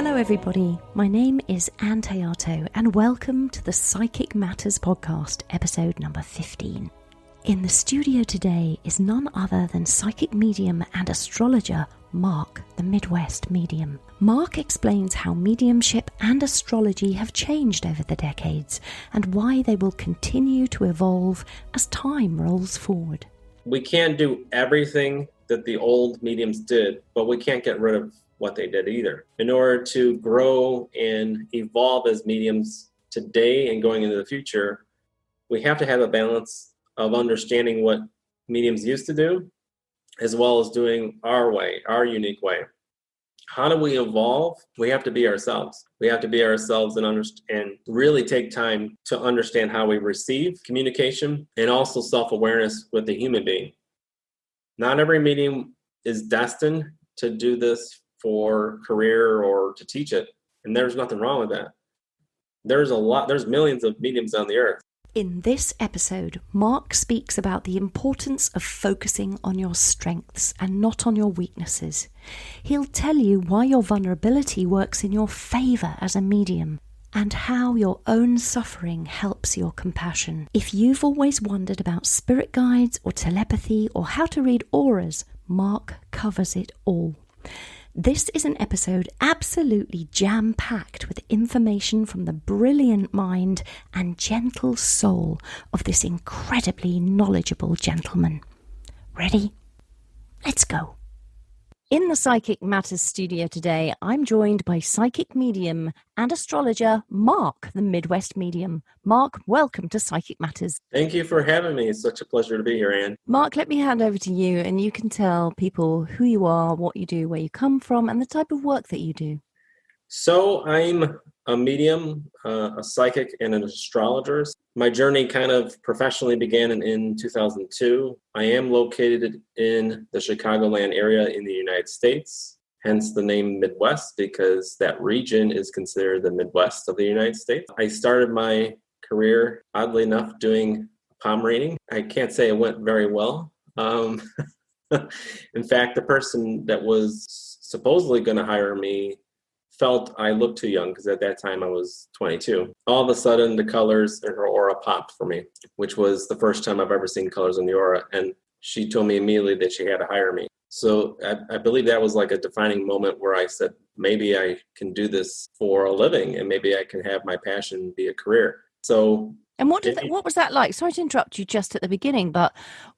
Hello everybody, my name is Ann Théato and welcome to the Psychic Matters podcast, episode number 15. In the studio today is none other than psychic medium and astrologer Mark, the MidWest medium. Mark explains how mediumship and astrology have changed over the decades and why they will continue to evolve as time rolls forward. We can't do everything that the old mediums did, but we can't get rid of what they did either. In order to grow and evolve as mediums today and going into the future, we have to have a balance of understanding what mediums used to do, as well as doing our way, our unique way. How do we evolve? We have to be ourselves. We have to be ourselves and really take time to understand how we receive communication and also self-awareness with the human being. Not every medium is destined to do this for career or to teach it. And there's nothing wrong with that. There's millions of mediums on the earth. In this episode, Mark speaks about the importance of focusing on your strengths and not on your weaknesses. He'll tell you why your vulnerability works in your favour as a medium and how your own suffering helps your compassion. If you've always wondered about spirit guides or telepathy or how to read auras, Mark covers it all. This is an episode absolutely jam-packed with information from the brilliant mind and gentle soul of this incredibly knowledgeable gentleman. Ready? Let's go. In the Psychic Matters studio today, I'm joined by psychic medium and astrologer Mark, the MidWest medium. Mark, welcome to Psychic Matters. Thank you for having me. It's such a pleasure to be here, Ann. Mark, let me hand over to you and you can tell people who you are, what you do, where you come from, and the type of work that you do. So I'm a medium, a psychic, and an astrologer. My journey kind of professionally began in 2002. I am located in the Chicagoland area in the United States, hence the name Midwest, because that region is considered the Midwest of the United States. I started my career, oddly enough, doing palm reading. I can't say it went very well. In fact, the person that was supposedly going to hire me felt I looked too young because at that time I was 22. All of a sudden, the colors in her aura popped for me, which was the first time I've ever seen colors in the aura. And she told me immediately that she had to hire me. So I believe that was like a defining moment where I said, maybe I can do this for a living and maybe I can have my passion be a career. So. And what was that like? Sorry to interrupt you just at the beginning, but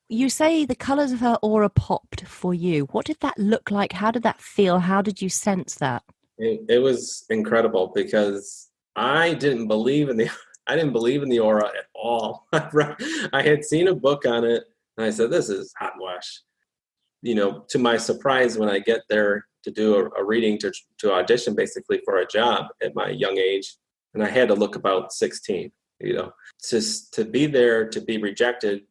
you say the colors of her aura popped for you. What did that look like? How did that feel? How did you sense that? It was incredible because I didn't believe in the aura at all. I had seen a book on it and I said, this is hotwash. To my surprise, when I get there to do a reading to audition basically for a job at my young age, and I had to look about 16, to be there, to be rejected.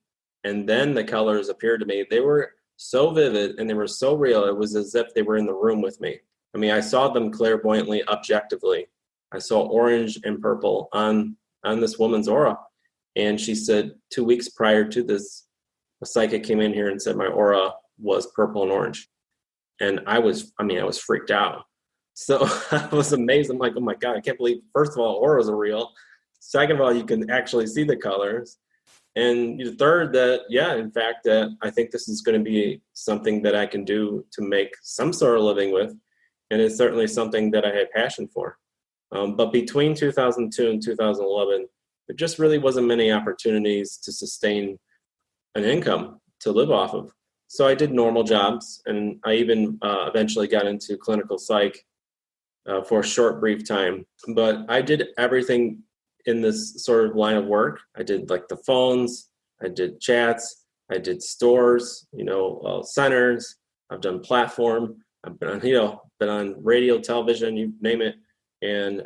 And then the colors appeared to me. They were so vivid and they were so real. It was as if they were in the room with me. I mean, I saw them clairvoyantly, objectively. I saw orange and purple on this woman's aura. And she said 2 weeks prior to this, a psychic came in here and said my aura was purple and orange. And I was freaked out. So I was amazed. I'm like, oh my God, I can't believe, first of all, auras are real. Second of all, you can actually see the colors. And third, that I think this is going to be something that I can do to make some sort of living with. And it's certainly something that I had passion for. But between 2002 and 2011, there just really wasn't many opportunities to sustain an income to live off of. So I did normal jobs, and I even eventually got into clinical psych for a short, brief time. But I did everything in this sort of line of work. I did like the phones, I did chats, I did stores, centers. I've done platform. I've been on radio, television, you name it. And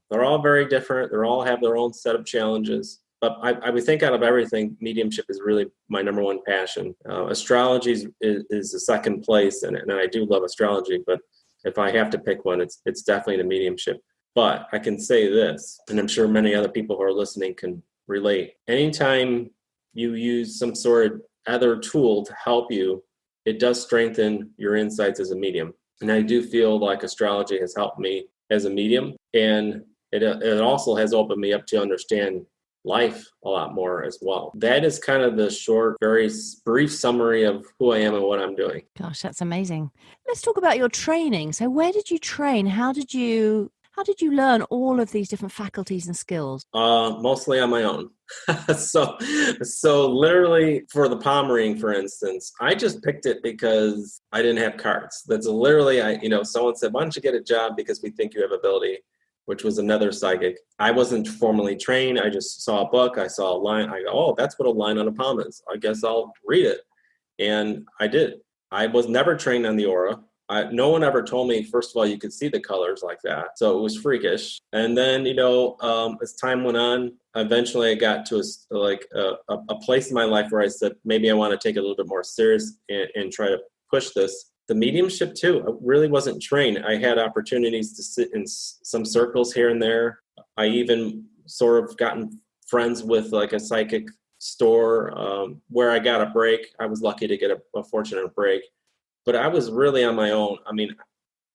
they're all very different. They all have their own set of challenges. But I would think out of everything, mediumship is really my number one passion. Astrology is the second place, and I do love astrology. But if I have to pick one, it's definitely the mediumship. But I can say this, and I'm sure many other people who are listening can relate. Anytime you use some sort of other tool to help you, it does strengthen your insights as a medium. And I do feel like astrology has helped me as a medium. And it also has opened me up to understand life a lot more as well. That is kind of the short, very brief summary of who I am and what I'm doing. Gosh, that's amazing. Let's talk about your training. So where did you train? How did you learn all of these different faculties and skills? Mostly on my own. So literally for the palm reading, for instance, I just picked it because I didn't have cards. That's literally, someone said, why don't you get a job because we think you have ability, which was another psychic. I wasn't formally trained. I just saw a book. I saw a line. I go, oh, that's what a line on a palm is. I guess I'll read it. And I did. I was never trained on the aura. No one ever told me, first of all, you could see the colors like that. So it was freakish. And then, as time went on, eventually I got to a place in my life where I said, maybe I want to take it a little bit more serious and try to push this. The mediumship too, I really wasn't trained. I had opportunities to sit in some circles here and there. I even sort of gotten friends with like a psychic store where I got a break. I was lucky to get a fortunate break. But I was really on my own. I mean,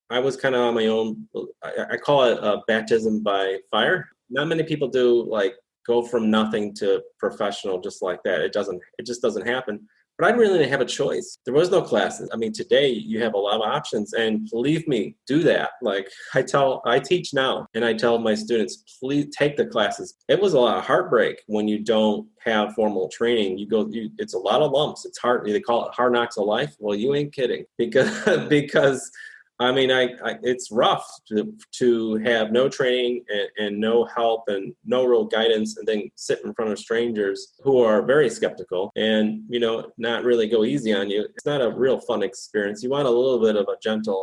I was kind of on my own. I call it a baptism by fire. Not many people do like go from nothing to professional just like that. It just doesn't happen. But I really didn't have a choice. There was no classes. I mean, today you have a lot of options, and believe me, do that. Like I teach now, and I tell my students, please take the classes. It was a lot of heartbreak when you don't have formal training. It's a lot of lumps. It's hard. They call it hard knocks of life. Well, you ain't kidding, because I mean, it's rough to have no training and no help and no real guidance, and then sit in front of strangers who are very skeptical and, not really go easy on you. It's not a real fun experience. You want a little bit of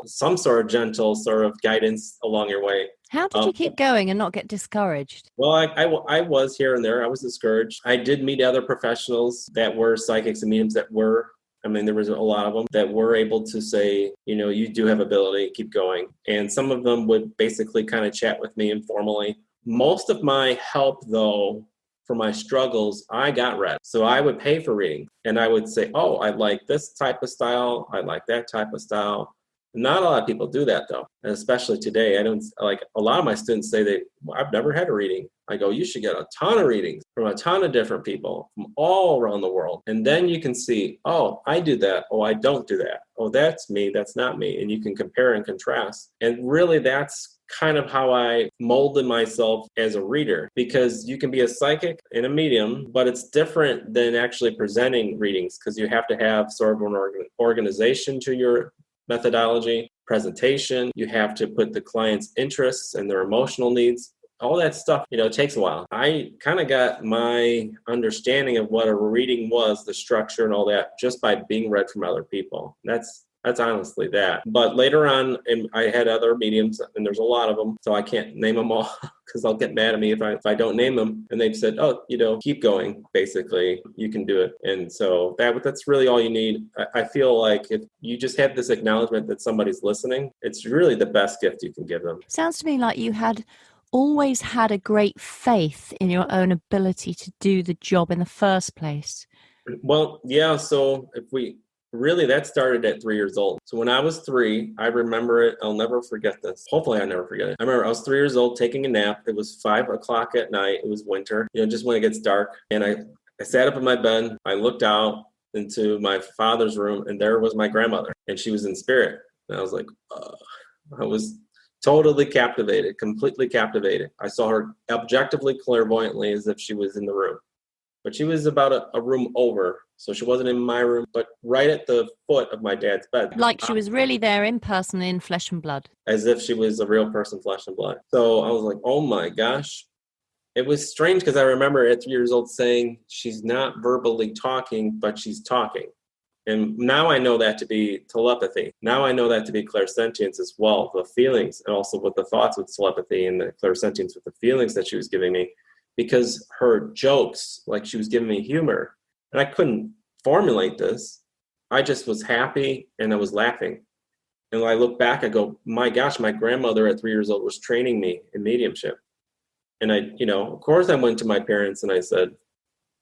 some sort of gentle sort of guidance along your way. How did you keep going and not get discouraged? Well, I was here and there. I was discouraged. I did meet other professionals that were psychics and mediums there was a lot of them that were able to say, you do have ability, keep going. And some of them would basically kind of chat with me informally. Most of my help, though, for my struggles, I got read. So I would pay for reading. And I would say, oh, I like this type of style. I like that type of style. Not a lot of people do that, though. And especially today, I don't like a lot of my students say I've never had a reading. I go, you should get a ton of readings from a ton of different people from all around the world. And then you can see, oh, I do that. Oh, I don't do that. Oh, that's me. That's not me. And you can compare and contrast. And really, that's kind of how I molded myself as a reader, because you can be a psychic and a medium, but it's different than actually presenting readings, because you have to have sort of an organization to your methodology, presentation. You have to put the client's interests and their emotional needs. All that stuff, it takes a while. I kind of got my understanding of what a reading was, the structure and all that, just by being read from other people. That's honestly that. But later on, and I had other mediums, and there's a lot of them, so I can't name them all because they'll get mad at me if I don't name them. And they've said, oh, keep going. Basically, you can do it. And so that's really all you need. I feel like if you just have this acknowledgement that somebody's listening, it's really the best gift you can give them. Sounds to me like you had always had a great faith in your own ability to do the job in the first place. Well, yeah. So that started at 3 years old. So when I was 3, I remember it. I'll never forget this. Hopefully I never forget it. I remember I was 3 years old taking a nap. It was 5:00 at night. It was winter, just when it gets dark. And I sat up in my bed. I looked out into my father's room, and there was my grandmother, and she was in spirit. And I was like, I was totally captivated, completely captivated. I saw her objectively, clairvoyantly, as if she was in the room. But she was about a room over. So she wasn't in my room, but right at the foot of my dad's bed. Like she was really there in person, in flesh and blood. As if she was a real person, flesh and blood. So I was like, oh my gosh. It was strange because I remember at 3 years old saying, she's not verbally talking, but she's talking. And now I know that to be telepathy. Now I know that to be clairsentience as well, the feelings, and also with the thoughts with telepathy and the clairsentience with the feelings that she was giving me. Because her jokes, like she was giving me humor, and I couldn't formulate this. I just was happy and I was laughing. And when I look back, I go, my gosh, my grandmother at 3 years old was training me in mediumship. And of course I went to my parents and I said,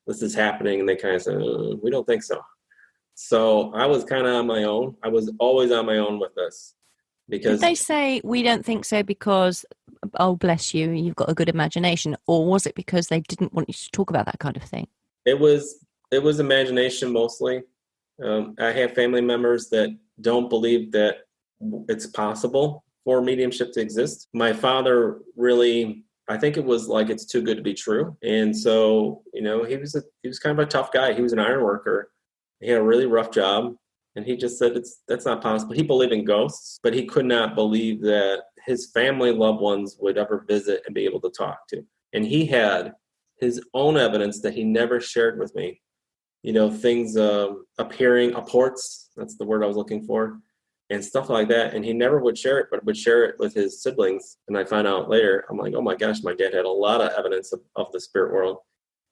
this is happening. And they kind of said, we don't think so. So I was kind of on my own. I was always on my own with this. because Did they say we don't think so because, oh, bless you, you've got a good imagination? Or was it because they didn't want you to talk about that kind of thing? it was imagination mostly. I have family members that don't believe that it's possible for mediumship to exist. My father really, I think it was like it's too good to be true. And so, he was kind of a tough guy. He was an iron worker. He had a really rough job. And he just said that's not possible. He believed in ghosts, but he could not believe that his family loved ones would ever visit and be able to talk to. And he had his own evidence that he never shared with me. Things appearing, apports, that's the word I was looking for, and stuff like that. And he never would share it, but would share it with his siblings. And I found out later, I'm like, oh my gosh, my dad had a lot of evidence of the spirit world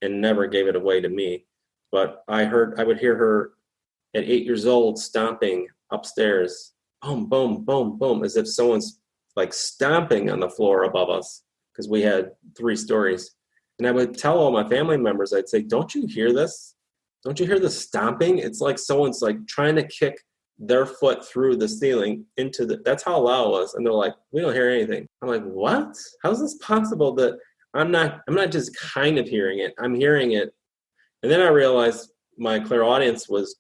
and never gave it away to me. But I would hear her at 8 years old stomping upstairs, boom, boom, boom, boom, as if someone's like stomping on the floor above us, because we had 3 stories. And I would tell all my family members, I'd say, don't you hear this? Don't you hear the stomping? It's like someone's like trying to kick their foot through the ceiling that's how loud it was. And they're like, we don't hear anything. I'm like, what? How is this possible that I'm not just kind of hearing it, I'm hearing it. And then I realized my clairaudience was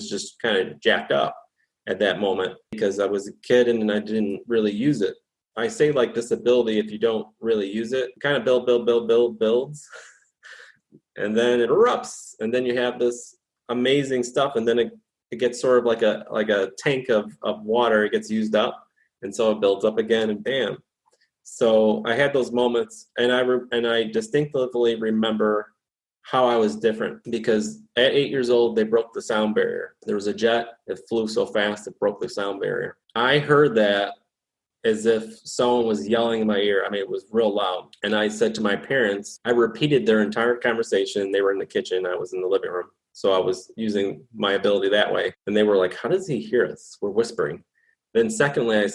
just kind of jacked up at that moment because I was a kid and I didn't really use it. I say like this ability, if you don't really use it, kind of builds. And then it erupts, and then you have this amazing stuff, and then it gets sort of like a tank of water. It gets used up, and so it builds up again, and bam. So I had those moments, and I distinctively remember how I was different, because at 8 years old they broke the sound barrier. There was a jet that flew so fast it broke the sound barrier. I heard that as if someone was yelling in my ear. I mean, it was real loud. And I said to my parents, I repeated their entire conversation. They were in the kitchen. I was in the living room. So I was using my ability that way. And they were like, how does he hear us? We're whispering. Then secondly,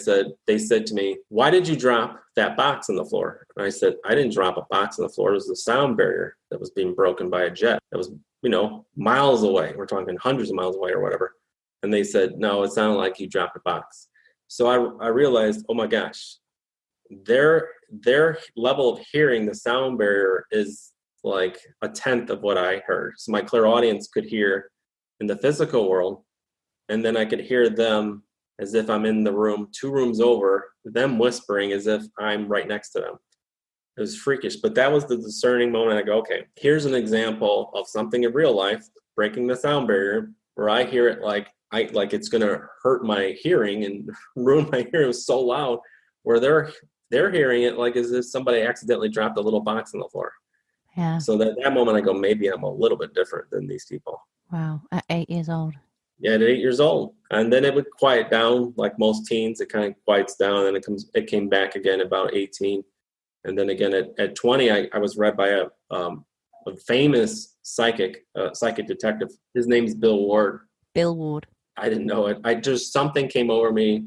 they said to me, why did you drop that box on the floor? And I said, I didn't drop a box on the floor. It was the sound barrier that was being broken by a jet. That was, miles away. We're talking hundreds of miles away or whatever. And they said, no, it sounded like you dropped a box. So I realized, oh my gosh, their level of hearing the sound barrier is like a tenth of what I heard. So my clairaudience could hear in the physical world, and then I could hear them as if I'm in the room 2 rooms over, them whispering as if I'm right next to them. It was freakish, but that was the discerning moment. I go, okay, here's an example of something in real life, breaking the sound barrier, where I hear it like it's going to hurt my hearing and ruin my hearing. It was so loud, where they're hearing it like as if somebody accidentally dropped a little box on the floor. Yeah. So that moment I go, maybe I'm a little bit different than these people. Wow. At 8 years old. Yeah, at 8 years old. And then it would quiet down like most teens. It kind of quiets down, and it came back again about 18. And then again at 20, I was read by a famous psychic detective. His name's Bill Ward. Bill Ward. I didn't know it. Something came over me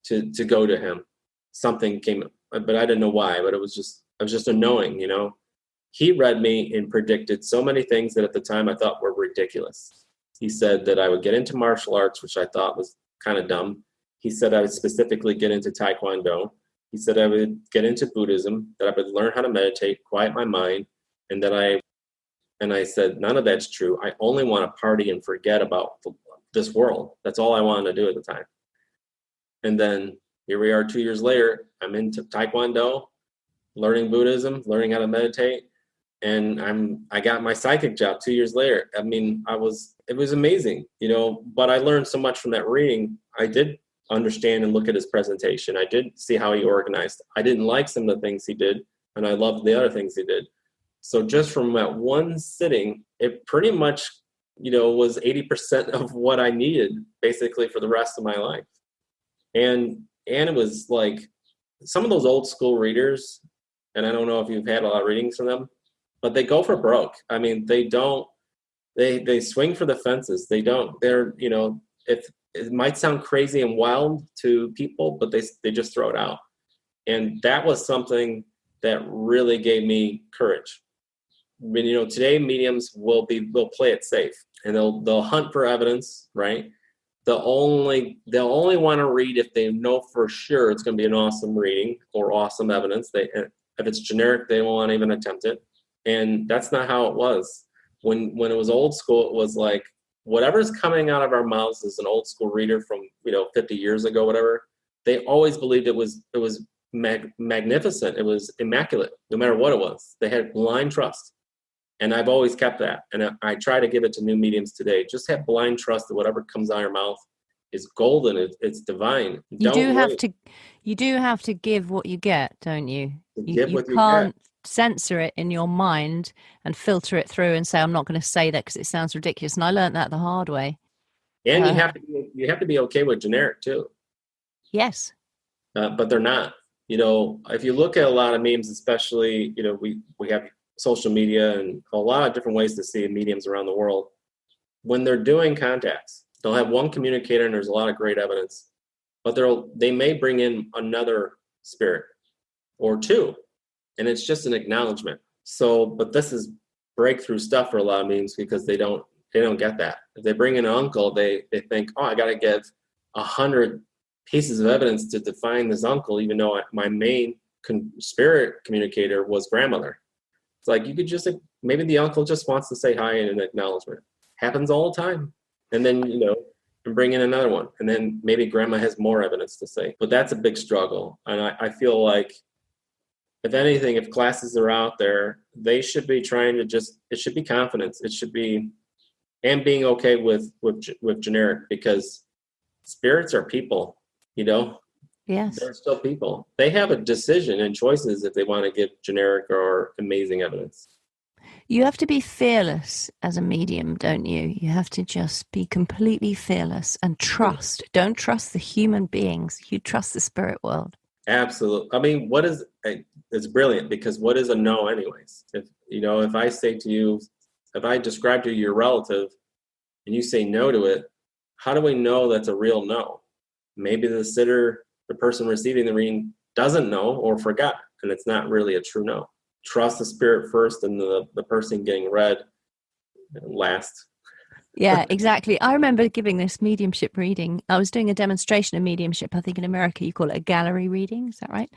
to go to him. Something came, but I didn't know why. But it was just a knowing, He read me and predicted so many things that at the time I thought were ridiculous. He said that I would get into martial arts, which I thought was kind of dumb. He said I would specifically get into Taekwondo. He said I would get into Buddhism, that I would learn how to meditate, quiet my mind, and I said, none of that's true. I only want to party and forget about this world. That's all I wanted to do at the time. And then here we are 2 years later. I'm into Taekwondo, learning Buddhism, learning how to meditate. And I got my psychic job 2 years later. I mean, it was amazing, but I learned so much from that reading. I did understand and look at his presentation. I did see how he organized. I didn't like some of the things he did, and I loved the other things he did. So just from that one sitting, it pretty much, was 80% of what I needed basically for the rest of my life. And it was like some of those old school readers, and I don't know if you've had a lot of readings from them, but they go for broke. I mean, they swing for the fences. If it might sound crazy and wild to people, but they just throw it out. And that was something that really gave me courage. I mean, today mediums will play it safe, and they'll hunt for evidence, right? they'll only want to read if they know for sure it's going to be an awesome reading or awesome evidence. If it's generic, they won't even attempt it. And that's not how it was. When it was old school, it was like whatever's coming out of our mouths as an old school reader from 50 years ago, whatever. They always believed it was magnificent. It was immaculate, no matter what it was. They had blind trust. And I've always kept that. And I try to give it to new mediums today. Just have blind trust that whatever comes out of your mouth is golden. It's divine. You do have to give what you get, don't you? You can't censor it in your mind and filter it through and say, I'm not going to say that because it sounds ridiculous. And I learned that the hard way. And you have to be okay with generic too. Yes. But they're not. If you look at a lot of memes, especially, we have social media and a lot of different ways to see mediums around the world. When they're doing contacts, they'll have one communicator and there's a lot of great evidence, but they may bring in another spirit or two, and it's just an acknowledgement. So, but this is breakthrough stuff for a lot of mediums because they don't get that. If they bring in an uncle, they think, oh, I got to give 100 pieces of evidence to define this uncle, even though my main spirit communicator was grandmother. It's like you could just, maybe the uncle just wants to say hi in an acknowledgement. Happens all the time. And then, and bring in another one. And then maybe grandma has more evidence to say. But that's a big struggle. And I feel like, if anything, if classes are out there, they should be trying to it should be confidence. It should be, and being okay with generic, because spirits are people, Yes. They're still people. They have a decision and choices if they want to give generic or amazing evidence. You have to be fearless as a medium, don't you? You have to just be completely fearless and trust. Don't trust the human beings. You trust the spirit world. Absolutely. I mean, it's brilliant, because what is a no anyways? If I say to you, if I describe to you your relative and you say no to it, how do we know that's a real no? Maybe the person receiving the reading doesn't know or forgot, and it's not really a true no. Trust the spirit first and the person getting read last. Yeah, exactly. I remember giving this mediumship reading. I was doing a demonstration of mediumship. I think in America you call it a gallery reading. Is that right?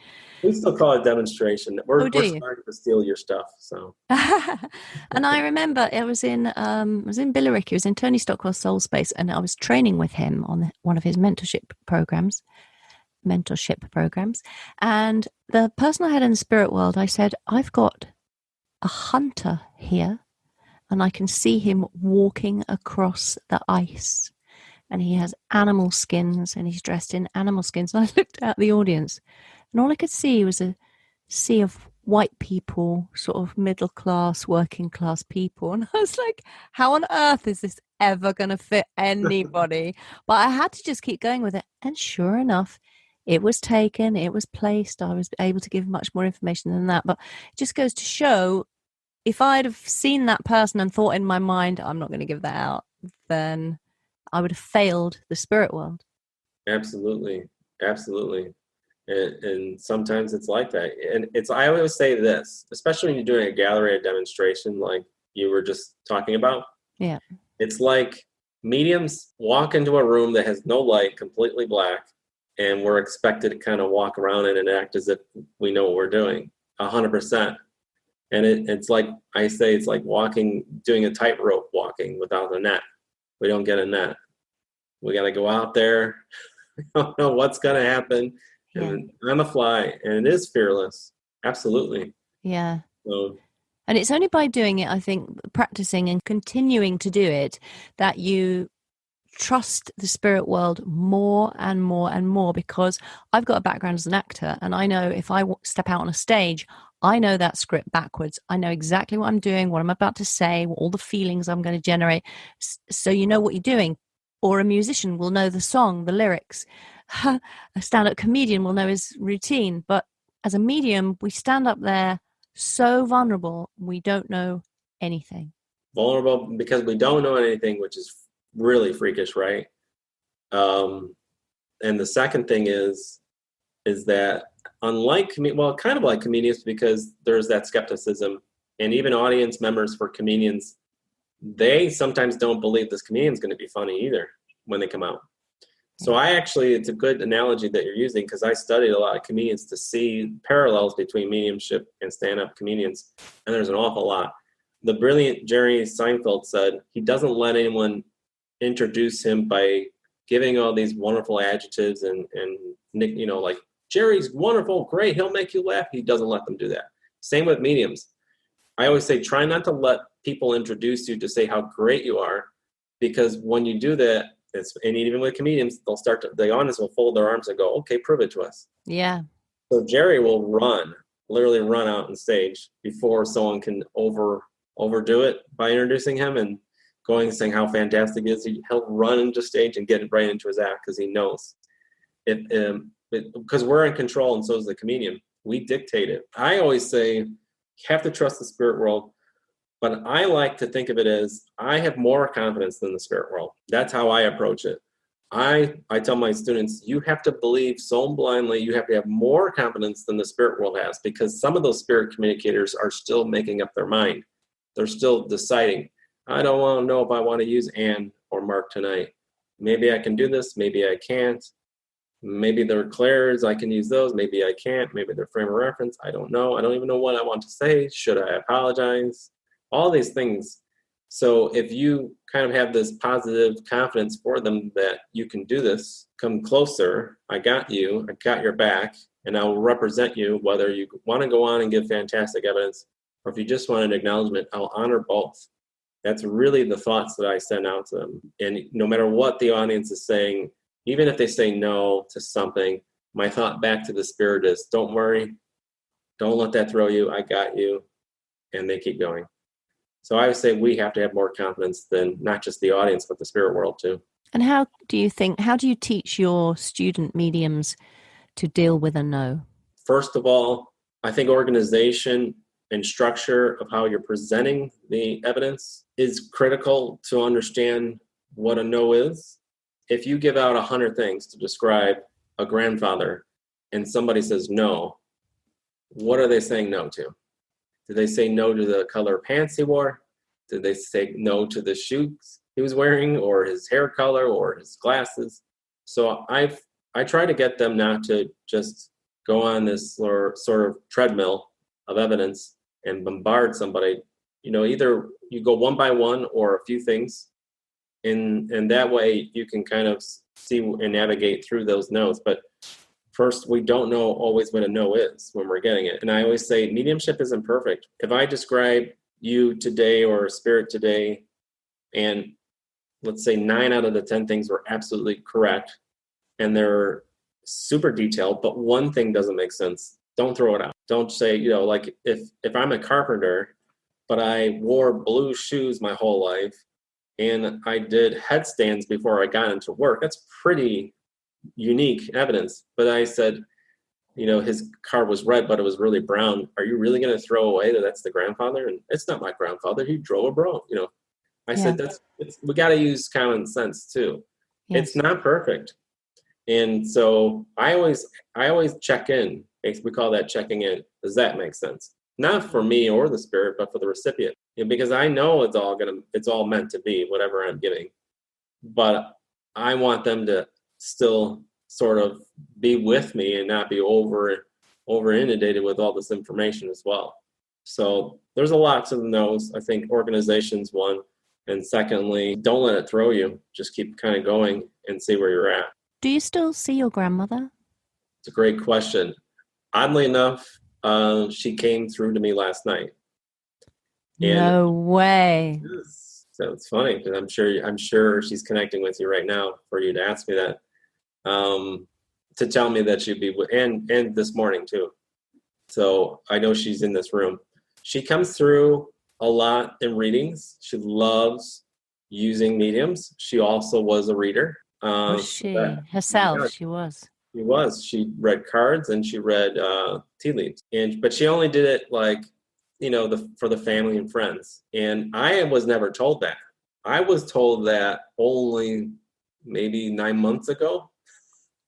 We still call it demonstration. We're starting to steal your stuff. So. And I remember it was in Billericay. It was in Tony Stockwell's Soul Space, and I was training with him on one of his mentorship programs. And the person I had in the spirit world, I said, I've got a hunter here, and I can see him walking across the ice, and he has animal skins, and he's dressed in animal skins. And I looked at the audience, and all I could see was a sea of white people, sort of middle class, working class people. And I was like, how on earth is this ever going to fit anybody? But I had to just keep going with it. And sure enough, it was taken, it was placed. I was able to give much more information than that. But it just goes to show, if I'd have seen that person and thought in my mind, I'm not going to give that out, then I would have failed the spirit world. Absolutely. Absolutely. And sometimes it's like that. And I always say this, especially when you're doing a gallery or demonstration like you were just talking about. Yeah. It's like mediums walk into a room that has no light, completely black, and we're expected to kind of walk around it and act as if we know what we're doing 100%. And it's like, I say, it's like doing a tightrope walking without a net. We don't get a net. We got to go out there. We don't know what's going to happen. Yeah. And on the fly. And it is fearless. Absolutely. Yeah. So, and it's only by doing it, I think, practicing and continuing to do it, that you trust the spirit world more and more and more, because I've got a background as an actor, and I know if I step out on a stage, I know that script backwards. I know exactly what I'm doing, what I'm about to say, all the feelings I'm going to generate. So you know what you're doing. Or a musician will know the song, the lyrics. A stand-up comedian will know his routine. But as a medium, we stand up there so vulnerable, we don't know anything. Vulnerable because we don't know anything, which is really freakish, right? And the second thing is that unlike kind of like comedians, because there's that skepticism, and even audience members for comedians, they sometimes don't believe this comedian's going to be funny either when they come out. So it's a good analogy that you're using, because I studied a lot of comedians to see parallels between mediumship and stand-up comedians, and there's an awful lot. The brilliant Jerry Seinfeld said he doesn't let anyone introduce him by giving all these wonderful adjectives and like, Jerry's wonderful, great, he'll make you laugh. He doesn't let them do that. Same with mediums. I always say, try not to let people introduce you to say how great you are, because when you do that, and even with comedians, the audience will fold their arms and go, okay, prove it to us. Yeah. So Jerry will literally run out on stage before someone can overdo it by introducing him and going and saying how fantastic he is. He'll run into stage and get right into his act, because he knows because we're in control, and so is the comedian. We dictate it. I always say, you have to trust the spirit world, but I like to think of it as I have more confidence than the spirit world. That's how I approach it. I tell my students, you have to believe so blindly, you have to have more confidence than the spirit world has, because some of those spirit communicators are still making up their mind. They're still deciding, I don't want to know if I want to use Ann or Mark tonight. Maybe I can do this, maybe I can't. Maybe they're clairs, I can use those, maybe I can't. Maybe they're frame of reference, I don't know. I don't even know what I want to say. Should I apologize? All these things. So if you kind of have this positive confidence for them that you can do this, come closer, I got you, I got your back, and I will represent you, whether you want to go on and give fantastic evidence, or if you just want an acknowledgement, I'll honor both. That's really the thoughts that I send out to them. And no matter what the audience is saying, even if they say no to something, my thought back to the spirit is, don't worry, don't let that throw you, I got you, and they keep going. So I would say we have to have more confidence than not just the audience, but the spirit world too. And how do you teach your student mediums to deal with a no? First of all, I think organization and structure of how you're presenting the evidence is critical to understand what a no is. If you give out 100 things to describe a grandfather and somebody says no, what are they saying no to? Did they say no to the color pants he wore? Did they say no to the shoes he was wearing, or his hair color, or his glasses? So I try to get them not to just go on this sort of treadmill of evidence and bombard somebody. Either you go one by one or a few things, and that way you can kind of see and navigate through those no's. But first, we don't know always what a no is when we're getting it. And I always say mediumship isn't perfect. If I describe you today or a spirit today, and let's say 9 out of the 10 things were absolutely correct, and they're super detailed, but one thing doesn't make sense, don't throw it out. Don't say, like if I'm a carpenter, but I wore blue shoes my whole life, and I did headstands before I got into work, that's pretty unique evidence. But I said, his car was red, but it was really brown. Are you really going to throw away that's the grandfather? And it's not my grandfather. He drove a bro. I said, we got to use common sense too. Yes. It's not perfect. And so I always check in. We call that checking in. Does that make sense? Not for me or the spirit, but for the recipient. Because I know it's all meant to be whatever I'm giving. But I want them to still sort of be with me and not be over inundated with all this information as well. So there's a lot to the no's. I think organization's one. And secondly, don't let it throw you. Just keep kind of going and see where you're at. Do you still see your grandmother? It's a great question. Oddly enough, she came through to me last night. No way. So it's funny because I'm sure she's connecting with you right now for you to ask me that. To tell me that she'd be and this morning too. So I know she's in this room. She comes through a lot in readings. She loves using mediums. She also was a reader. Was she herself? Yeah, she was. She was. She read cards and she read tea leaves. But she only did it for the family and friends. And I was never told that. I was told that only maybe 9 months ago.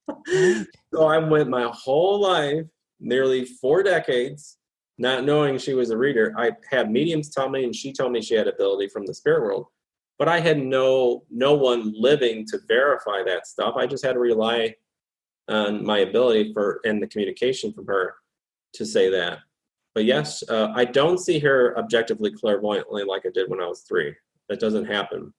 Right. So I went my whole life, nearly 4 decades, not knowing she was a reader. I had mediums tell me, and she told me she had ability from the spirit world. but I had no one living to verify that stuff. I just had to rely on my ability and the communication from her to say that. But yes, I don't see her objectively clairvoyantly like I did when I was 3. That doesn't happen.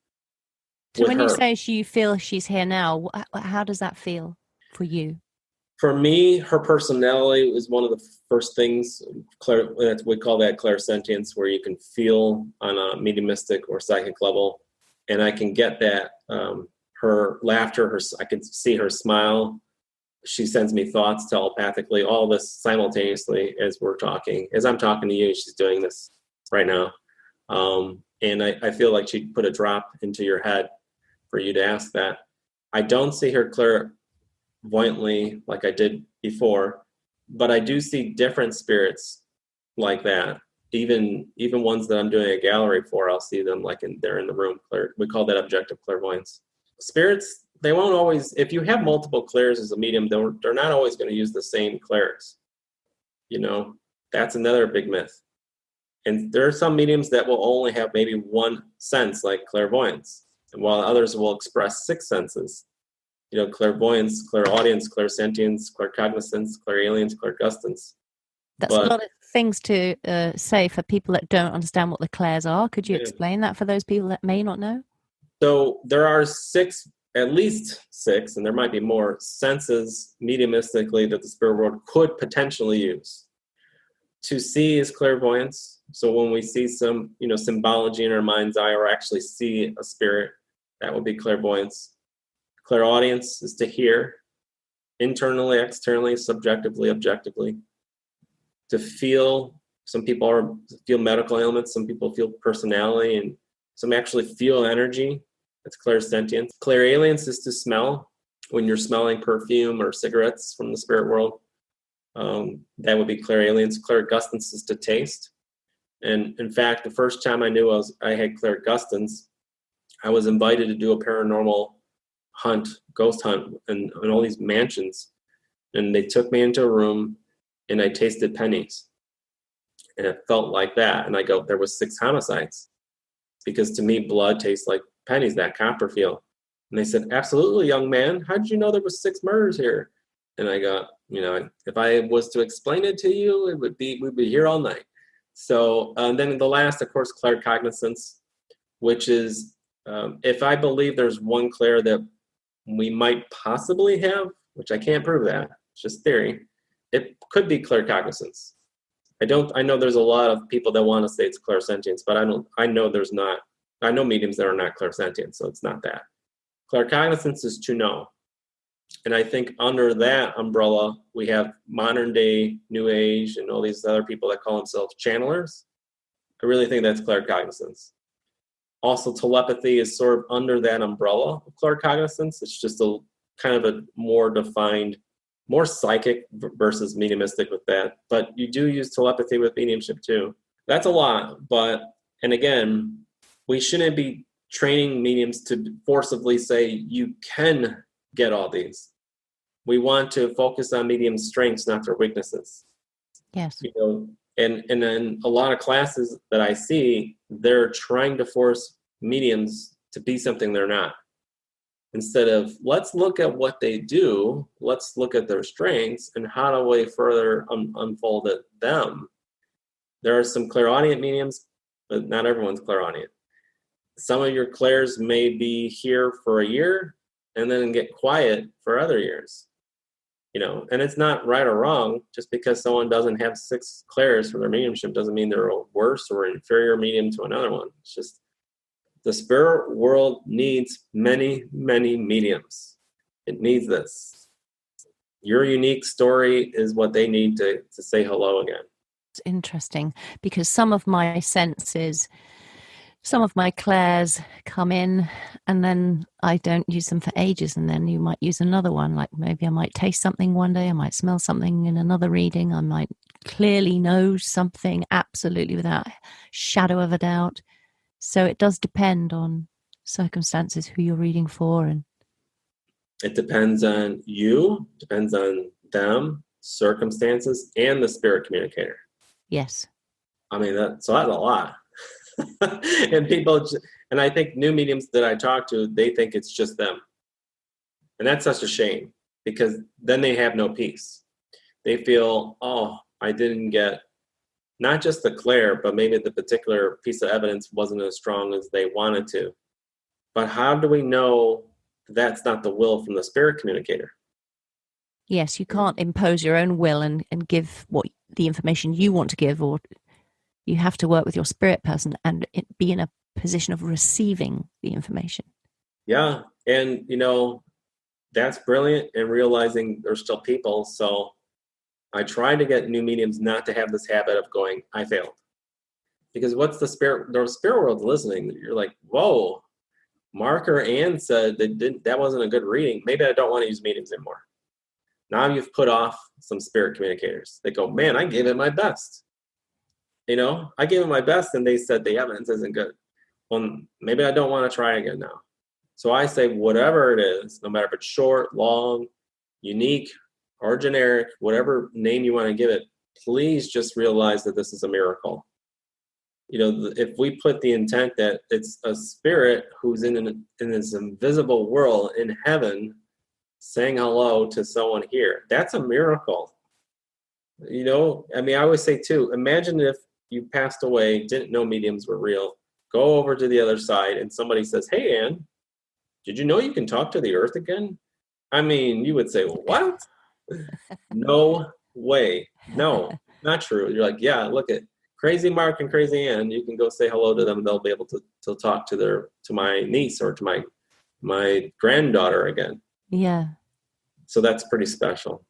So when you say you feel she's here now, how does that feel for you? For me, her personality is one of the first things. We call that clairsentience, where you can feel on a mediumistic or psychic level, and I can get that. Her laughter, I can see her smile. She sends me thoughts telepathically, all this simultaneously as I'm talking to you. She's doing this right now. And I feel like she'd put a drop into your head for you to ask that. I don't see her clairvoyantly like I did before, but I do see different spirits like that. Even ones that I'm doing a gallery for, I'll see them like they're in the room. We call that objective clairvoyance. Spirits, they won't always, if you have multiple clairs as a medium, they're not always going to use the same clairs. That's another big myth. And there are some mediums that will only have maybe one sense, like clairvoyance, while others will express 6 senses. Clairvoyance, clairaudience, clairsentience, claircognizance, clairalience, clairgustance. That's a lot of things to say for people that don't understand what the clairs are. Could you explain that for those people that may not know? So there are 6, at least 6, and there might be more senses mediumistically that the spirit world could potentially use. To see is clairvoyance. So when we see some, symbology in our mind's eye or actually see a spirit, that would be clairvoyance. Clairaudience is to hear internally, externally, subjectively, objectively. To feel, some people feel medical ailments, some people feel personality, and some actually feel energy. That's clairsentience. Clairalience is to smell. When you're smelling perfume or cigarettes from the spirit world, that would be clairalience. Clairgustance is to taste. And in fact, the first time I knew I had clairgustance, I was invited to do a paranormal ghost hunt in all these mansions. And they took me into a room and I tasted pennies. And it felt like that. And there was 6 homicides. Because to me, blood tastes like pennies, that copper feel. And they said, absolutely, young man. How did you know there was 6 murders here? And I go, if I was to explain it to you, we'd be here all night. So then the last, of course, claircognizance, which is if I believe there's one clair that we might possibly have, which I can't prove that, it's just theory, it could be claircognizance. I know there's a lot of people that want to say it's clairsentience, but I know there's not. I know mediums that are not clairsentient, so it's not that. Claircognizance is to know. And I think under that umbrella, we have modern day, new age, and all these other people that call themselves channelers. I really think that's claircognizance. Also, telepathy is sort of under that umbrella of claircognizance. It's just a kind of a more defined, more psychic versus mediumistic with that. But you do use telepathy with mediumship too. That's a lot. And again, we shouldn't be training mediums to forcibly say you can get all these. We want to focus on medium strengths, not their weaknesses. Yes. And then a lot of classes that I see, they're trying to force mediums to be something they're not. Instead of, let's look at what they do, let's look at their strengths, and how do we further unfold them. There are some clairaudient mediums, but not everyone's clairaudient. Some of your clairs may be here for a year and then get quiet for other years. And it's not right or wrong. Just because someone doesn't have 6 clairs for their mediumship doesn't mean they're a worse or inferior medium to another one. It's just the spirit world needs many, many mediums. It needs this. Your unique story is what they need to say hello again. It's interesting because some of my senses, some of my clairs come in and then I don't use them for ages, and then you might use another one. Like maybe I might taste something one day, I might smell something in another reading, I might clearly know something absolutely without shadow of a doubt. So it does depend on circumstances, who you're reading for. And it depends on you, depends on them, circumstances, and the spirit communicator. Yes. I mean, that's a lot. And people, And I think new mediums that I talk to, they think it's just them. And that's such a shame, because then they have no peace. They feel, oh, I didn't get not just the clair, but maybe the particular piece of evidence wasn't as strong as they wanted to. But how do we know that's not the will from the spirit communicator? Yes, you can't impose your own will and give what the information you want to give, or you have to work with your spirit person and be in a position of receiving the information. Yeah. And, that's brilliant, and realizing there's still people. So I try to get new mediums not to have this habit of going, I failed. Because what's the spirit world's listening. You're like, whoa, Mark or Ann said that wasn't a good reading. Maybe I don't want to use mediums anymore. Now you've put off some spirit communicators. They go, man, I gave it my best. I gave it my best, and they said the evidence isn't good. Well, maybe I don't want to try again now. So I say, whatever it is, no matter if it's short, long, unique, or generic, whatever name you want to give it, please just realize that this is a miracle. If we put the intent that it's a spirit who's in this invisible world in heaven saying hello to someone here, that's a miracle. I always say too, imagine if you passed away, didn't know mediums were real, go over to the other side, and somebody says, hey, Ann, did you know you can talk to the earth again? You would say, well, what? No way. No, not true. You're like, yeah, look at Crazy Mark and Crazy Ann. You can go say hello to them, and they'll be able to talk to my niece or to my granddaughter again. Yeah. So that's pretty special.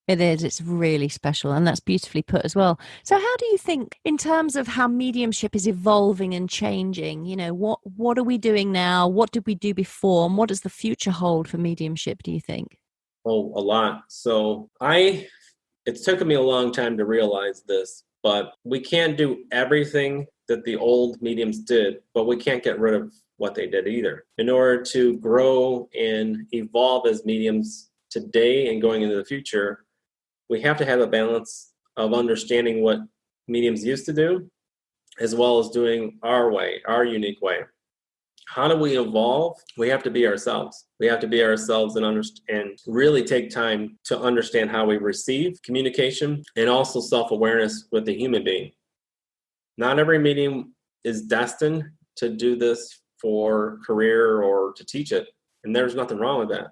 It is. It's really special, and that's beautifully put as well. So how do you think, in terms of how mediumship is evolving and changing, what are we doing now? What did we do before? And what does the future hold for mediumship, do you think? Oh, a lot. So it's taken me a long time to realize this, but we can't do everything that the old mediums did, but we can't get rid of what they did either. In order to grow and evolve as mediums today and going into the future, we have to have a balance of understanding what mediums used to do, as well as doing our way, our unique way. How do we evolve? We have to be ourselves. We have to be ourselves and really take time to understand how we receive communication, and also self-awareness with the human being. Not every medium is destined to do this for career or to teach it, and there's nothing wrong with that.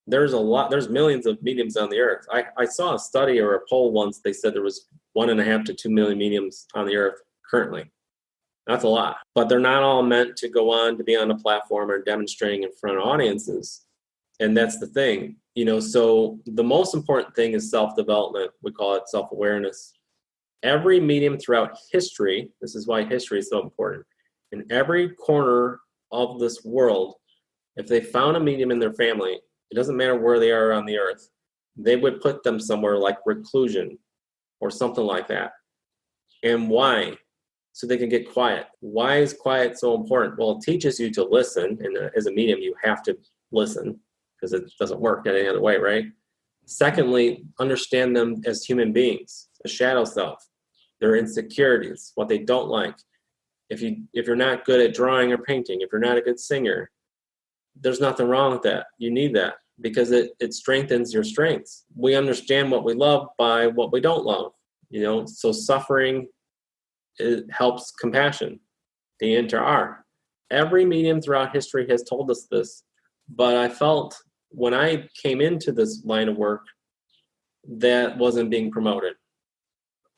There's millions of mediums on the earth. I saw a study or a poll once. They said there was 1.5 to 2 million mediums on the earth currently. That's a lot, but they're not all meant to go on to be on a platform or demonstrating in front of audiences. And that's the thing, so the most important thing is self-development. We call it self-awareness. Every medium throughout history, this is why history is so important, in every corner of this world, if they found a medium in their family, it doesn't matter where they are on the earth, they would put them somewhere like reclusion or something like that. And why? So they can get quiet. Why is quiet so important? Well, it teaches you to listen. And as a medium, you have to listen, because it doesn't work any other way, right? Secondly, understand them as human beings, a shadow self, their insecurities, what they don't like. If you're not good at drawing or painting, if you're not a good singer, there's nothing wrong with that. You need that, because it strengthens your strengths. We understand what we love by what we don't love, so suffering, it helps compassion, the inter-art. Every medium throughout history has told us this, but I felt when I came into this line of work, that wasn't being promoted.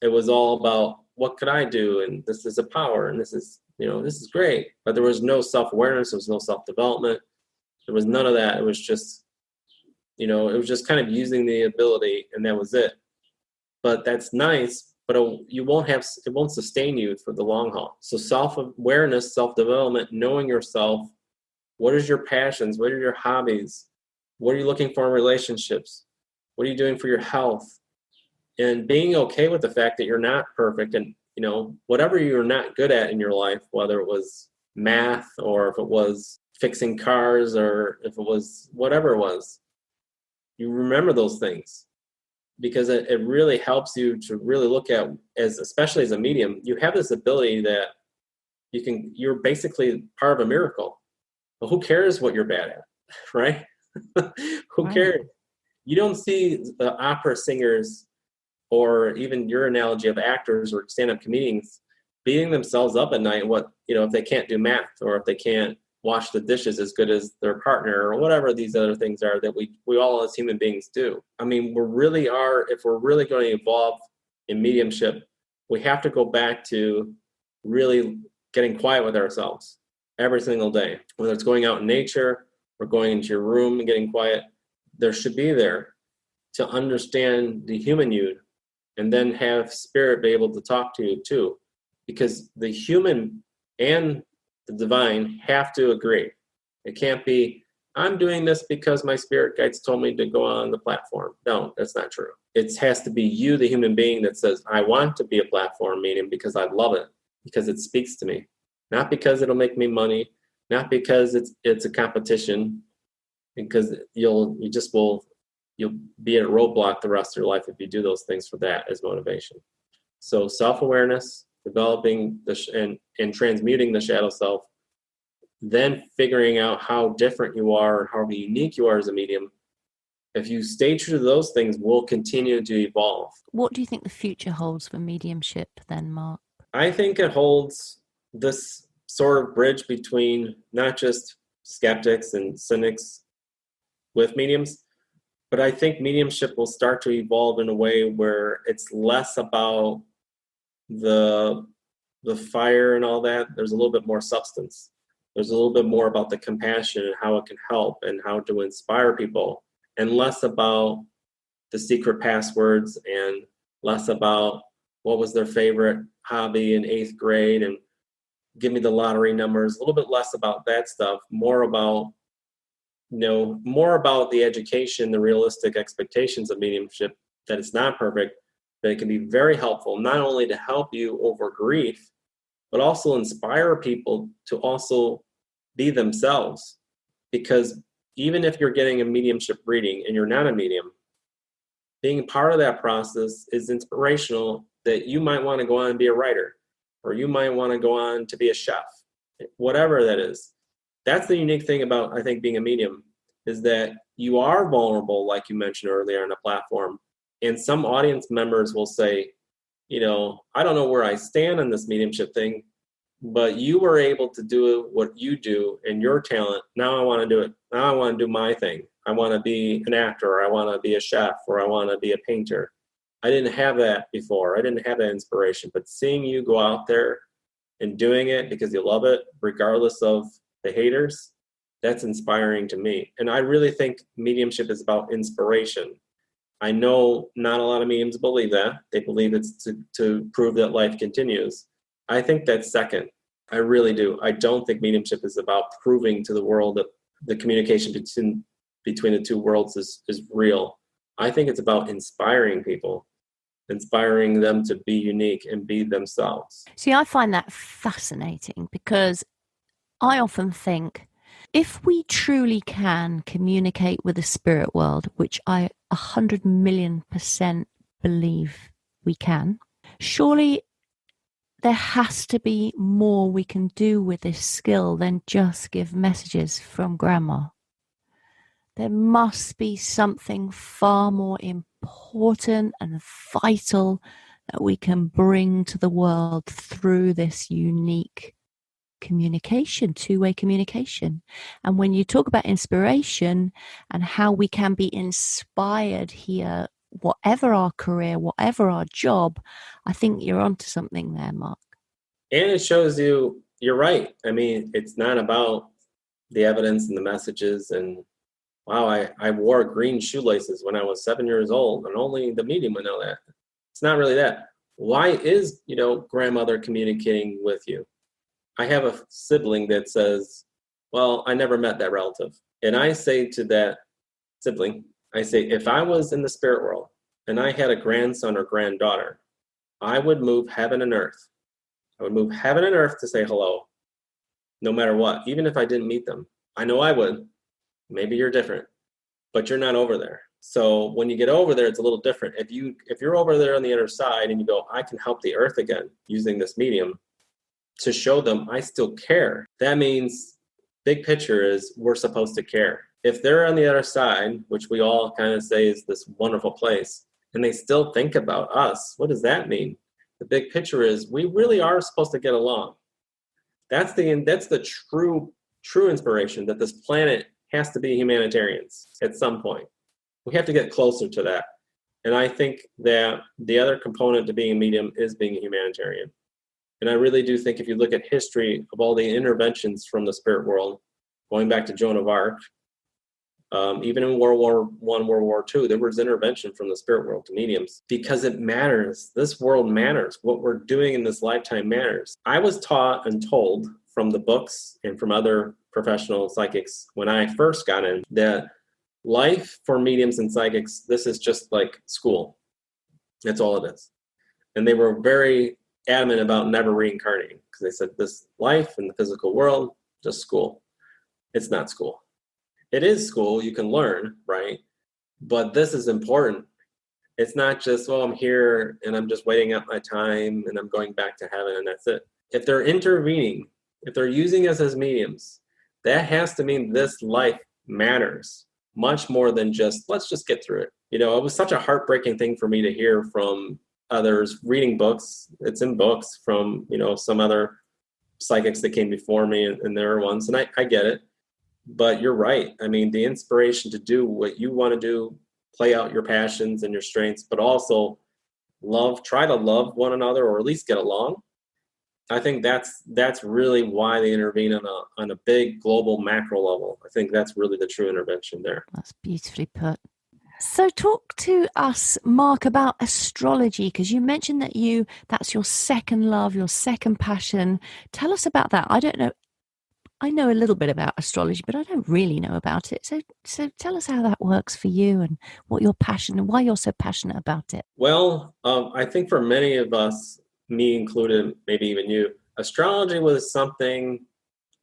It was all about, what could I do? And this is a power, and this is great. But there was no self-awareness, there was no self-development. There was none of that. It was just, it was just kind of using the ability, and that was it. But that's nice, but it won't sustain you for the long haul. So self-awareness, self-development, knowing yourself, what is your passions? What are your hobbies? What are you looking for in relationships? What are you doing for your health? And being okay with the fact that you're not perfect, and, whatever you're not good at in your life, whether it was math, or if it was fixing cars, or if it was whatever it was, you remember those things. Because it really helps you to really look at, especially as a medium, you have this ability that you're basically part of a miracle. Well, who cares what you're bad at, right? Who Right. cares? You don't see the opera singers, or even your analogy of actors or stand-up comedians beating themselves up at night, if they can't do math, or if they can't wash the dishes as good as their partner, or whatever these other things are that we all as human beings do. I mean, if we're really going to evolve in mediumship, we have to go back to really getting quiet with ourselves every single day. Whether it's going out in nature or going into your room and getting quiet, there should be there to understand the human you, and then have spirit be able to talk to you too. Because the human and the divine have to agree. It can't be, I'm doing this because my spirit guides told me to go on the platform. No, that's not true. It has to be you, the human being, that says, I want to be a platform medium because I love it, because it speaks to me. Not because it'll make me money, not because it's a competition, because you'll be at a roadblock the rest of your life if you do those things for that as motivation. So self-awareness, developing and transmuting the shadow self, then figuring out how different you are, how unique you are as a medium. If you stay true to those things, will continue to evolve. What do you think the future holds for mediumship then, Mark? I think it holds this sort of bridge between not just skeptics and cynics with mediums, but I think mediumship will start to evolve in a way where it's less about the fire and all that. There's a little bit more substance. There's a little bit more about the compassion and how it can help and how to inspire people, and less about the secret passwords, and less about what was their favorite hobby in 8th grade and give me the lottery numbers. A little bit less about that stuff, more about the education, the realistic expectations of mediumship, that it's not perfect, that it can be very helpful, not only to help you over grief, but also inspire people to also be themselves. Because even if you're getting a mediumship reading and you're not a medium, being part of that process is inspirational, that you might want to go on and be a writer, or you might want to go on to be a chef, whatever that is. That's the unique thing about, I think, being a medium, is that you are vulnerable, like you mentioned earlier, on a platform. And some audience members will say, I don't know where I stand on this mediumship thing, but you were able to do what you do and your talent. Now I want to do it. Now I want to do my thing. I want to be an actor, or I want to be a chef, or I want to be a painter. I didn't have that before. I didn't have that inspiration. But seeing you go out there and doing it because you love it, regardless of the haters, that's inspiring to me. And I really think mediumship is about inspiration. I know not a lot of mediums believe that. They believe it's to prove that life continues. I think that's second. I really do. I don't think mediumship is about proving to the world that the communication between the two worlds is real. I think it's about inspiring people, inspiring them to be unique and be themselves. See, I find that fascinating, because I often think, if we truly can communicate with the spirit world, which I 100,000,000% believe we can, surely there has to be more we can do with this skill than just give messages from grandma. There must be something far more important and vital that we can bring to the world through this unique communication, two-way communication. And when you talk about inspiration and how we can be inspired here, whatever our career, whatever our job, I think you're onto something there, Mark. And it shows you're right. I mean, it's not about the evidence and the messages and, wow, I wore green shoelaces when I was 7 years old, and only the medium would know that. It's not really that. Why is, grandmother communicating with you? I have a sibling that says, well, I never met that relative. And I say to that sibling, if I was in the spirit world and I had a grandson or granddaughter, I would move heaven and earth. I would move heaven and earth to say hello, no matter what, even if I didn't meet them. I know I would. Maybe you're different, but you're not over there. So when you get over there, it's a little different. If you're over there on the other side and you go, I can help the earth again using this medium, to show them I still care. That means big picture is we're supposed to care. If they're on the other side, which we all kind of say is this wonderful place, and they still think about us, what does that mean? The big picture is we really are supposed to get along. That's the true inspiration, that this planet has to be humanitarians at some point. We have to get closer to that. And I think that the other component to being a medium is being a humanitarian. And I really do think if you look at history of all the interventions from the spirit world, going back to Joan of Arc, even in World War I, World War II, there was intervention from the spirit world to mediums because it matters. This world matters. What we're doing in this lifetime matters. I was taught and told from the books and from other professional psychics when I first got in that life for mediums and psychics, this is just like school. That's all it is. And they were very adamant about never reincarnating because they said this life in the physical world, just school. It's not school. It is school. You can learn, right? But this is important. It's not just, well, I'm here and I'm just waiting out my time and I'm going back to heaven and that's it. If they're intervening, if they're using us as mediums, that has to mean this life matters much more than just, let's just get through it. You know, it was such a heartbreaking thing for me to hear from others reading books. It's in books from, you know, some other psychics that came before me and there are ones, and I get it. But you're right. I mean, the inspiration to do what you want to do, play out your passions and your strengths, but also try to love one another or at least get along. I think that's really why they intervene on a big global macro level. I think that's really the true intervention there. That's beautifully put. So talk to us, Mark, about astrology, because you mentioned that that's your second love, your second passion. Tell us about that. I don't know. I know a little bit about astrology, but I don't really know about it. So tell us how that works for you and what your passion and why you're so passionate about it. Well, I think for many of us, me included, maybe even you, astrology was something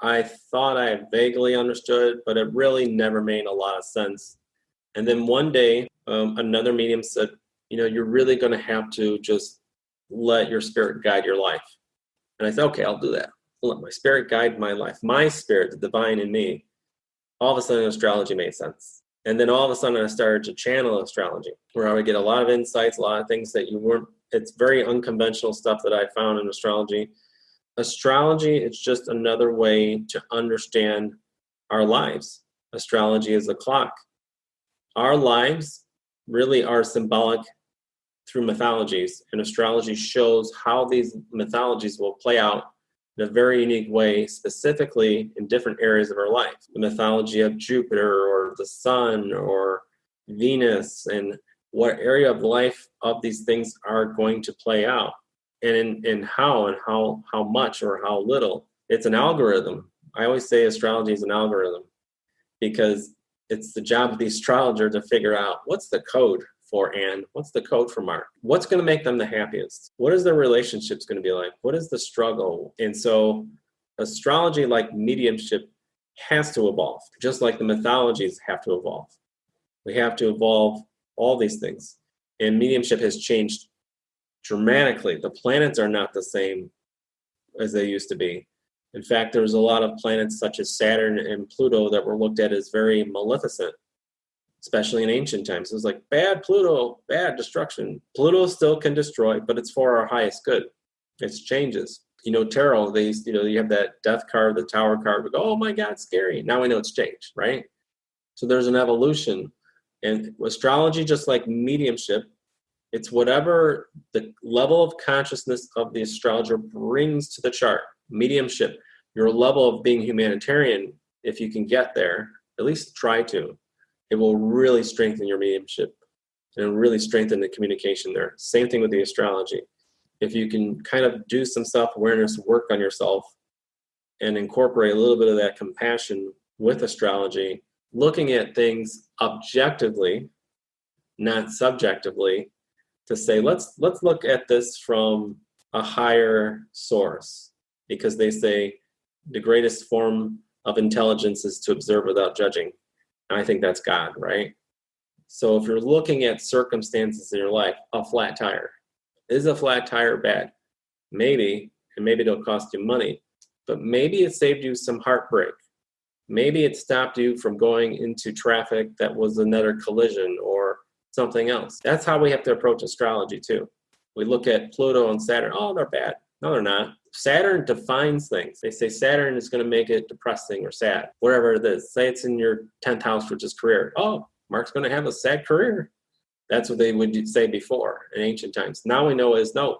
I thought I vaguely understood, but it really never made a lot of sense. And then one day, another medium said, you know, you're really going to have to just let your spirit guide your life. And I said, okay, I'll do that. I'll let my spirit guide my life. My spirit, the divine in me. All of a sudden, astrology made sense. And then all of a sudden, I started to channel astrology, where I would get a lot of insights, a lot of things that it's very unconventional stuff that I found in astrology. Astrology is just another way to understand our lives. Astrology is a clock. Our lives really are symbolic through mythologies, and astrology shows how these mythologies will play out in a very unique way, specifically in different areas of our life. The mythology of Jupiter or the sun or Venus, and what area of life of these things are going to play out, and how much or how little. It's an algorithm. I always say astrology is an algorithm because it's the job of the astrologer to figure out what's the code for Ann, what's the code for Mark, what's going to make them the happiest, what is their relationships going to be like, what is the struggle. And so astrology, like mediumship, has to evolve, just like the mythologies have to evolve. We have to evolve all these things. And mediumship has changed dramatically. The planets are not the same as they used to be. In fact, there's a lot of planets such as Saturn and Pluto that were looked at as very maleficent, especially in ancient times. It was like, bad Pluto, bad destruction. Pluto still can destroy, but it's for our highest good. It changes. You know, tarot, you have that death card, the tower card. We go, oh my God, scary. Now we know it's changed, right? So there's an evolution. And astrology, just like mediumship, it's whatever the level of consciousness of the astrologer brings to the chart. Mediumship, your level of being humanitarian, if you can get there, at least try to, it will really strengthen your mediumship and really strengthen the communication there. Same thing with the astrology. If you can kind of do some self-awareness work on yourself and incorporate a little bit of that compassion with astrology, looking at things objectively, not subjectively, to say, let's look at this from a higher source, because they say the greatest form of intelligence is to observe without judging. And I think that's God, right? So if you're looking at circumstances in your life, a flat tire, is a flat tire bad? Maybe, and maybe it'll cost you money, but maybe it saved you some heartbreak. Maybe it stopped you from going into traffic that was another collision or something else. That's how we have to approach astrology too. We look at Pluto and Saturn. Oh, they're bad. No, they're not. Saturn defines things. They say Saturn is going to make it depressing or sad, whatever it is. Say it's in your 10th house, which is career. Oh, Mark's going to have a sad career. That's what they would say before in ancient times. Now we know is no.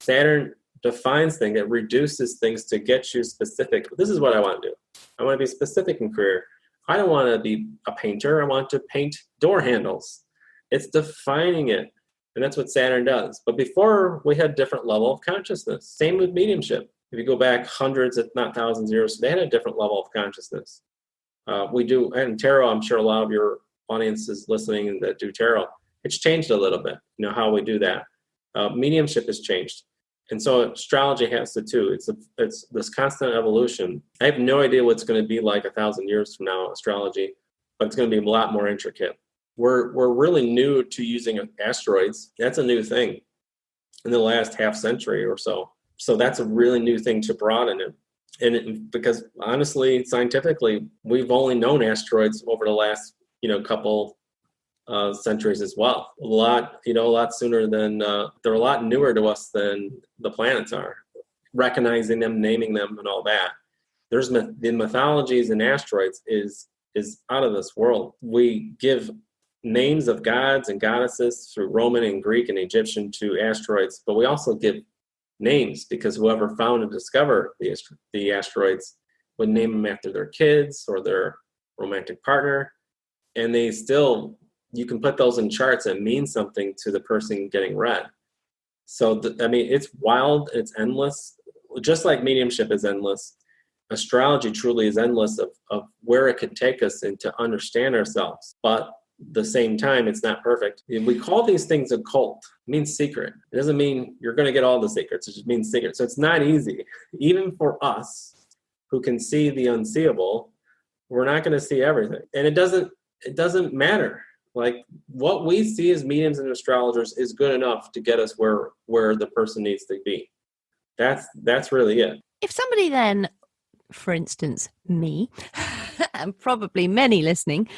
Saturn defines things. It reduces things to get you specific. This is what I want to do. I want to be specific in career. I don't want to be a painter. I want to paint door handles. It's defining it. And that's what Saturn does. But before, we had a different level of consciousness. Same with mediumship. If you go back hundreds, if not thousands of years, they had a different level of consciousness. We do, and tarot, I'm sure a lot of your audience is listening that do tarot. It's changed a little bit, how we do that. Mediumship has changed. And so astrology has to too. It's this constant evolution. I have no idea what's going to be like 1,000 years from now, astrology, but it's going to be a lot more intricate. We're really new to using asteroids. That's a new thing in the last half century or so. So that's a really new thing to broaden it. And because honestly, scientifically, we've only known asteroids over the last, couple centuries as well. A lot sooner than, they're a lot newer to us than the planets are. Recognizing them, naming them, and all that. There's the mythologies in asteroids is out of this world. We give names of gods and goddesses through Roman and Greek and Egyptian to asteroids, but we also give names because whoever found and discovered the asteroids would name them after their kids or their romantic partner, and you can put those in charts and mean something to the person getting read. So it's wild, it's endless. Just like mediumship is endless, astrology truly is endless of where it could take us and to understand ourselves. But the same time, it's not perfect. We call these things occult. It means secret. It doesn't mean you're going to get all the secrets. It just means secret. So it's not easy. Even for us who can see the unseeable, we're not going to see everything. And it doesn't matter. Like what we see as mediums and astrologers is good enough to get us where the person needs to be. That's really it. If somebody then, for instance, me, and probably many listening,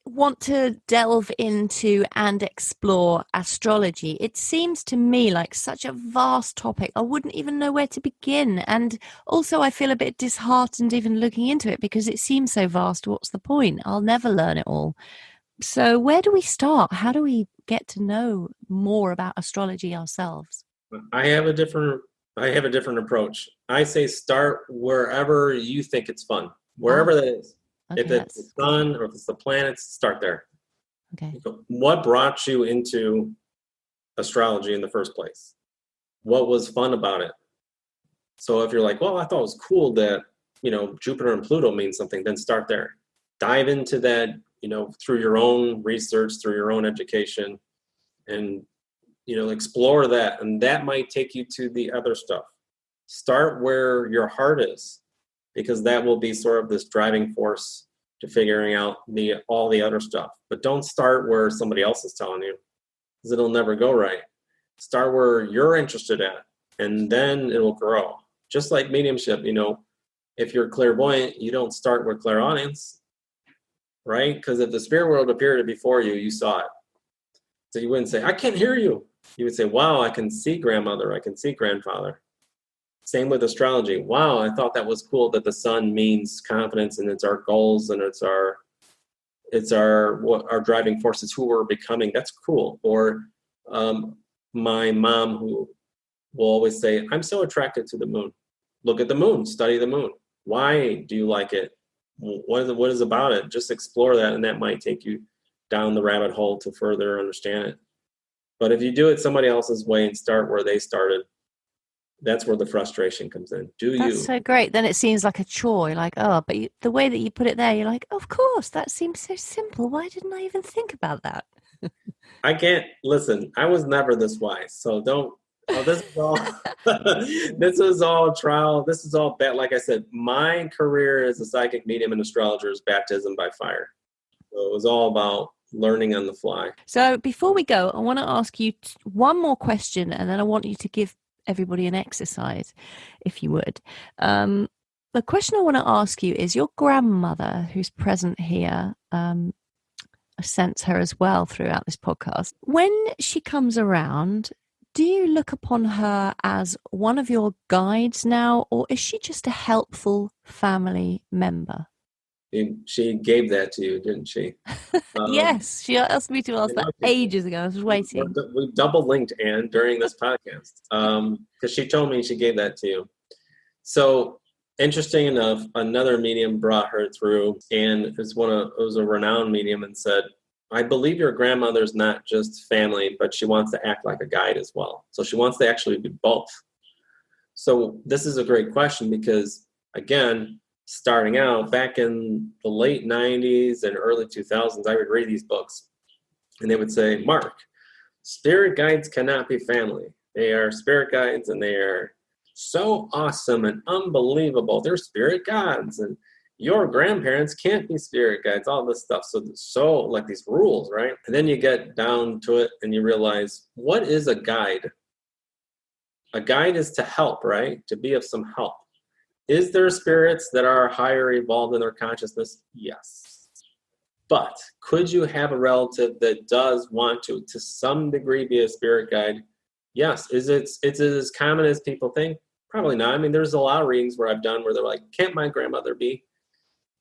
want to delve into and explore astrology, it seems to me like such a vast topic. I wouldn't even know where to begin. And also I feel a bit disheartened even looking into it because it seems so vast. What's the point? I'll never learn it all. So where do we start? How do we get to know more about astrology ourselves? I have a different approach. I say start wherever you think it's fun, wherever that is. Okay, if it's the sun or if it's the planets, start there. Okay. What brought you into astrology in the first place? What was fun about it? So if you're like, well, I thought it was cool that, Jupiter and Pluto mean something, then start there. Dive into that, through your own research, through your own education, and, explore that. And that might take you to the other stuff. Start where your heart is, because that will be sort of this driving force to figuring out all the other stuff. But don't start where somebody else is telling you, because it'll never go right. Start where you're interested at, and then it'll grow. Just like mediumship, if you're clairvoyant, you don't start with clairaudience, right? Because if the spirit world appeared before you, you saw it. So you wouldn't say, I can't hear you. You would say, wow, I can see grandmother, I can see grandfather. Same with astrology. Wow, I thought that was cool that the sun means confidence and it's our goals and it's our driving forces, who we're becoming. That's cool. Or my mom, who will always say, I'm so attracted to the moon. Look at the moon, study the moon. Why do you like it? What is about it? Just explore that, and that might take you down the rabbit hole to further understand it. But if you do it somebody else's way and start where they started, that's where the frustration comes in. That's so great. Then it seems like a chore. You're like, oh, but the way that you put it there, you're like, of course, that seems so simple. Why didn't I even think about that? I can't listen. I was never this wise. So don't. Oh, this is all. This is all trial. This is all bad. Like I said, my career as a psychic medium and astrologer is baptism by fire. So it was all about learning on the fly. So before we go, I want to ask you one more question, and then I want you to give everybody an exercise, if you would. The question I want to ask you is your grandmother, who's present here, I sense her as well throughout this podcast. When she comes around, do you look upon her as one of your guides now, or is she just a helpful family member? She gave that to you, didn't she? Yes, she asked me to ask that ages ago. I was waiting. We double linked, Ann, during this podcast because she told me she gave that to you. So interesting enough, another medium brought her through, and it was a renowned medium, and said, I believe your grandmother's not just family, but she wants to act like a guide as well. So she wants to actually do both. So this is a great question because, again, starting out back in the late 90s and early 2000s, I would read these books and they would say, Mark, spirit guides cannot be family. They are spirit guides and they are so awesome and unbelievable. They're spirit gods and your grandparents can't be spirit guides, all this stuff. So like these rules, right? And then you get down to it and you realize, what is a guide? A guide is to help, right? To be of some help. Is there spirits that are higher evolved in their consciousness? Yes. But could you have a relative that does want to some degree, be a spirit guide? Yes. Is it as common as people think? Probably not. I mean, there's a lot of readings where I've done where they're like, can't my grandmother be?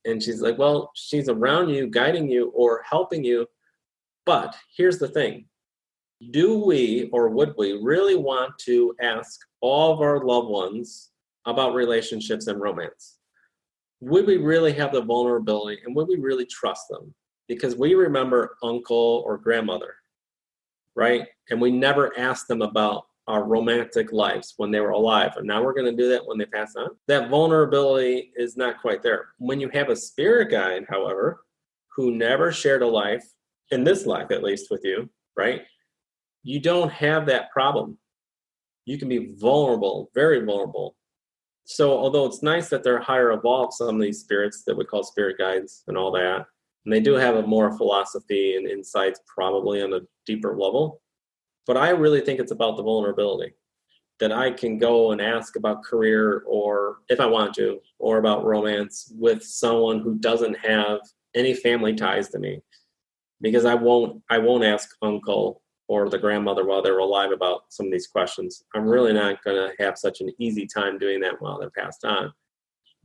And she's like, well, she's around you, guiding you or helping you. But here's the thing. Do we or would we really want to ask all of our loved ones about relationships and romance? Would we really have the vulnerability and would we really trust them? Because we remember uncle or grandmother, right? And we never asked them about our romantic lives when they were alive. And now we're going to do that when they pass on. That vulnerability is not quite there. When you have a spirit guide, however, who never shared a life, in this life at least with you, right? You don't have that problem. You can be vulnerable, very vulnerable. So although it's nice that they're higher evolved, some of these spirits that we call spirit guides and all that, and they do have a more philosophy and insights probably on a deeper level, but I really think it's about the vulnerability that I can go and ask about career or if I want to, or about romance with someone who doesn't have any family ties to me, because I won't ask uncle or the grandmother while they're alive about some of these questions. I'm really not going to have such an easy time doing that while they're passed on.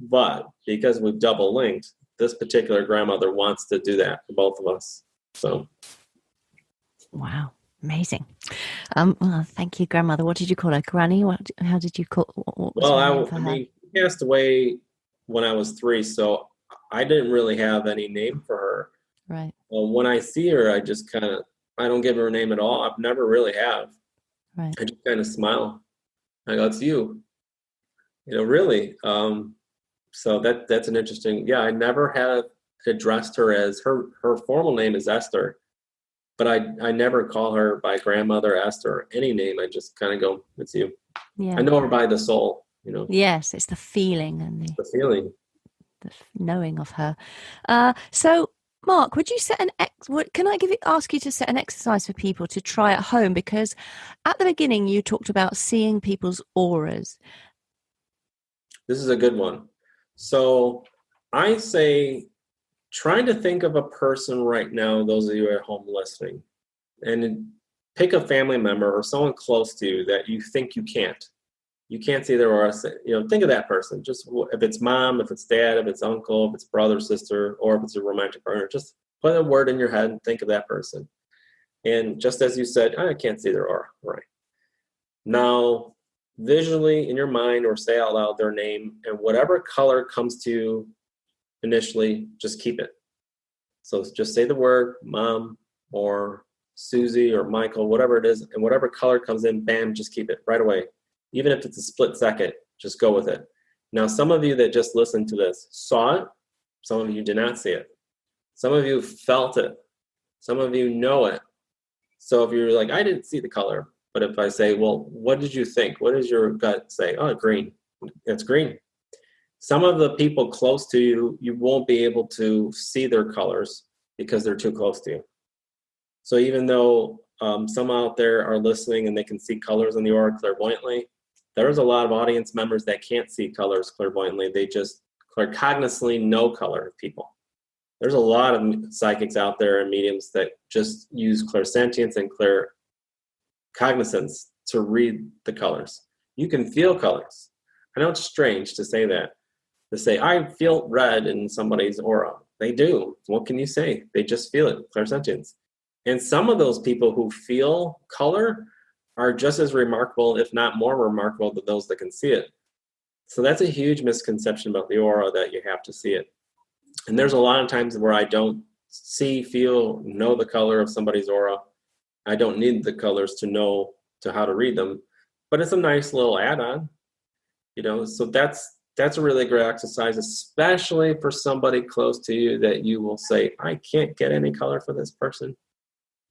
But because we've double linked, this particular grandmother wants to do that for both of us. So. Wow. Amazing. Well, thank you, grandmother. What did you call her? Granny? How did you call? What was her name for her? She passed away when I was 3, so I didn't really have any name for her. Right. Well, when I see her, I just I don't give her a name at all. I've never really have. Right. I just kind of smile. I go, it's you. Really. So that's an interesting. Yeah, I never have addressed her as her formal name is Esther. But I never call her by grandmother Esther or any name. I just kind of go, it's you. Yeah. I know her by the soul, Yes, it's the feeling and the feeling. The knowing of her. So, Mark, would you set can I ask you to set an exercise for people to try at home? Because at the beginning you talked about seeing people's auras. This is a good one. So I say, trying to think of a person right now, those of you at home listening, and pick a family member or someone close to you that you think you can't see their aura. Think of that person. Just if it's mom, if it's dad, if it's uncle, if it's brother, sister, or if it's a romantic partner, just put a word in your head and think of that person. And just as you said, I can't see their aura. Right. Now, visually in your mind or say out loud their name and whatever color comes to you initially, just keep it. So just say the word mom or Susie or Michael, whatever it is, and whatever color comes in, bam, just keep it right away. Even if it's a split second, just go with it. Now, some of you that just listened to this saw it. Some of you did not see it. Some of you felt it. Some of you know it. So if you're like, I didn't see the color, but if I say, well, what did you think? What does your gut say? Oh, green. It's green. Some of the people close to you, you won't be able to see their colors because they're too close to you. So even though some out there are listening and they can see colors in the aura clairvoyantly, There's a lot of audience members that can't see colors clairvoyantly. They just claircognoscently know color of people. There's a lot of psychics out there and mediums that just use clairsentience and claircognizance to read the colors. You can feel colors. I know it's strange to say that. To say, I feel red in somebody's aura. They do. What can you say? They just feel it, clairsentience. And some of those people who feel color are just as remarkable, if not more remarkable, than those that can see it. So that's a huge misconception about the aura, that you have to see it. And there's a lot of times where I don't see, feel, know the color of somebody's aura. I don't need the colors to know how to read them. But it's a nice little add-on, so that's a really great exercise, especially for somebody close to you that you will say, I can't get any color for this person.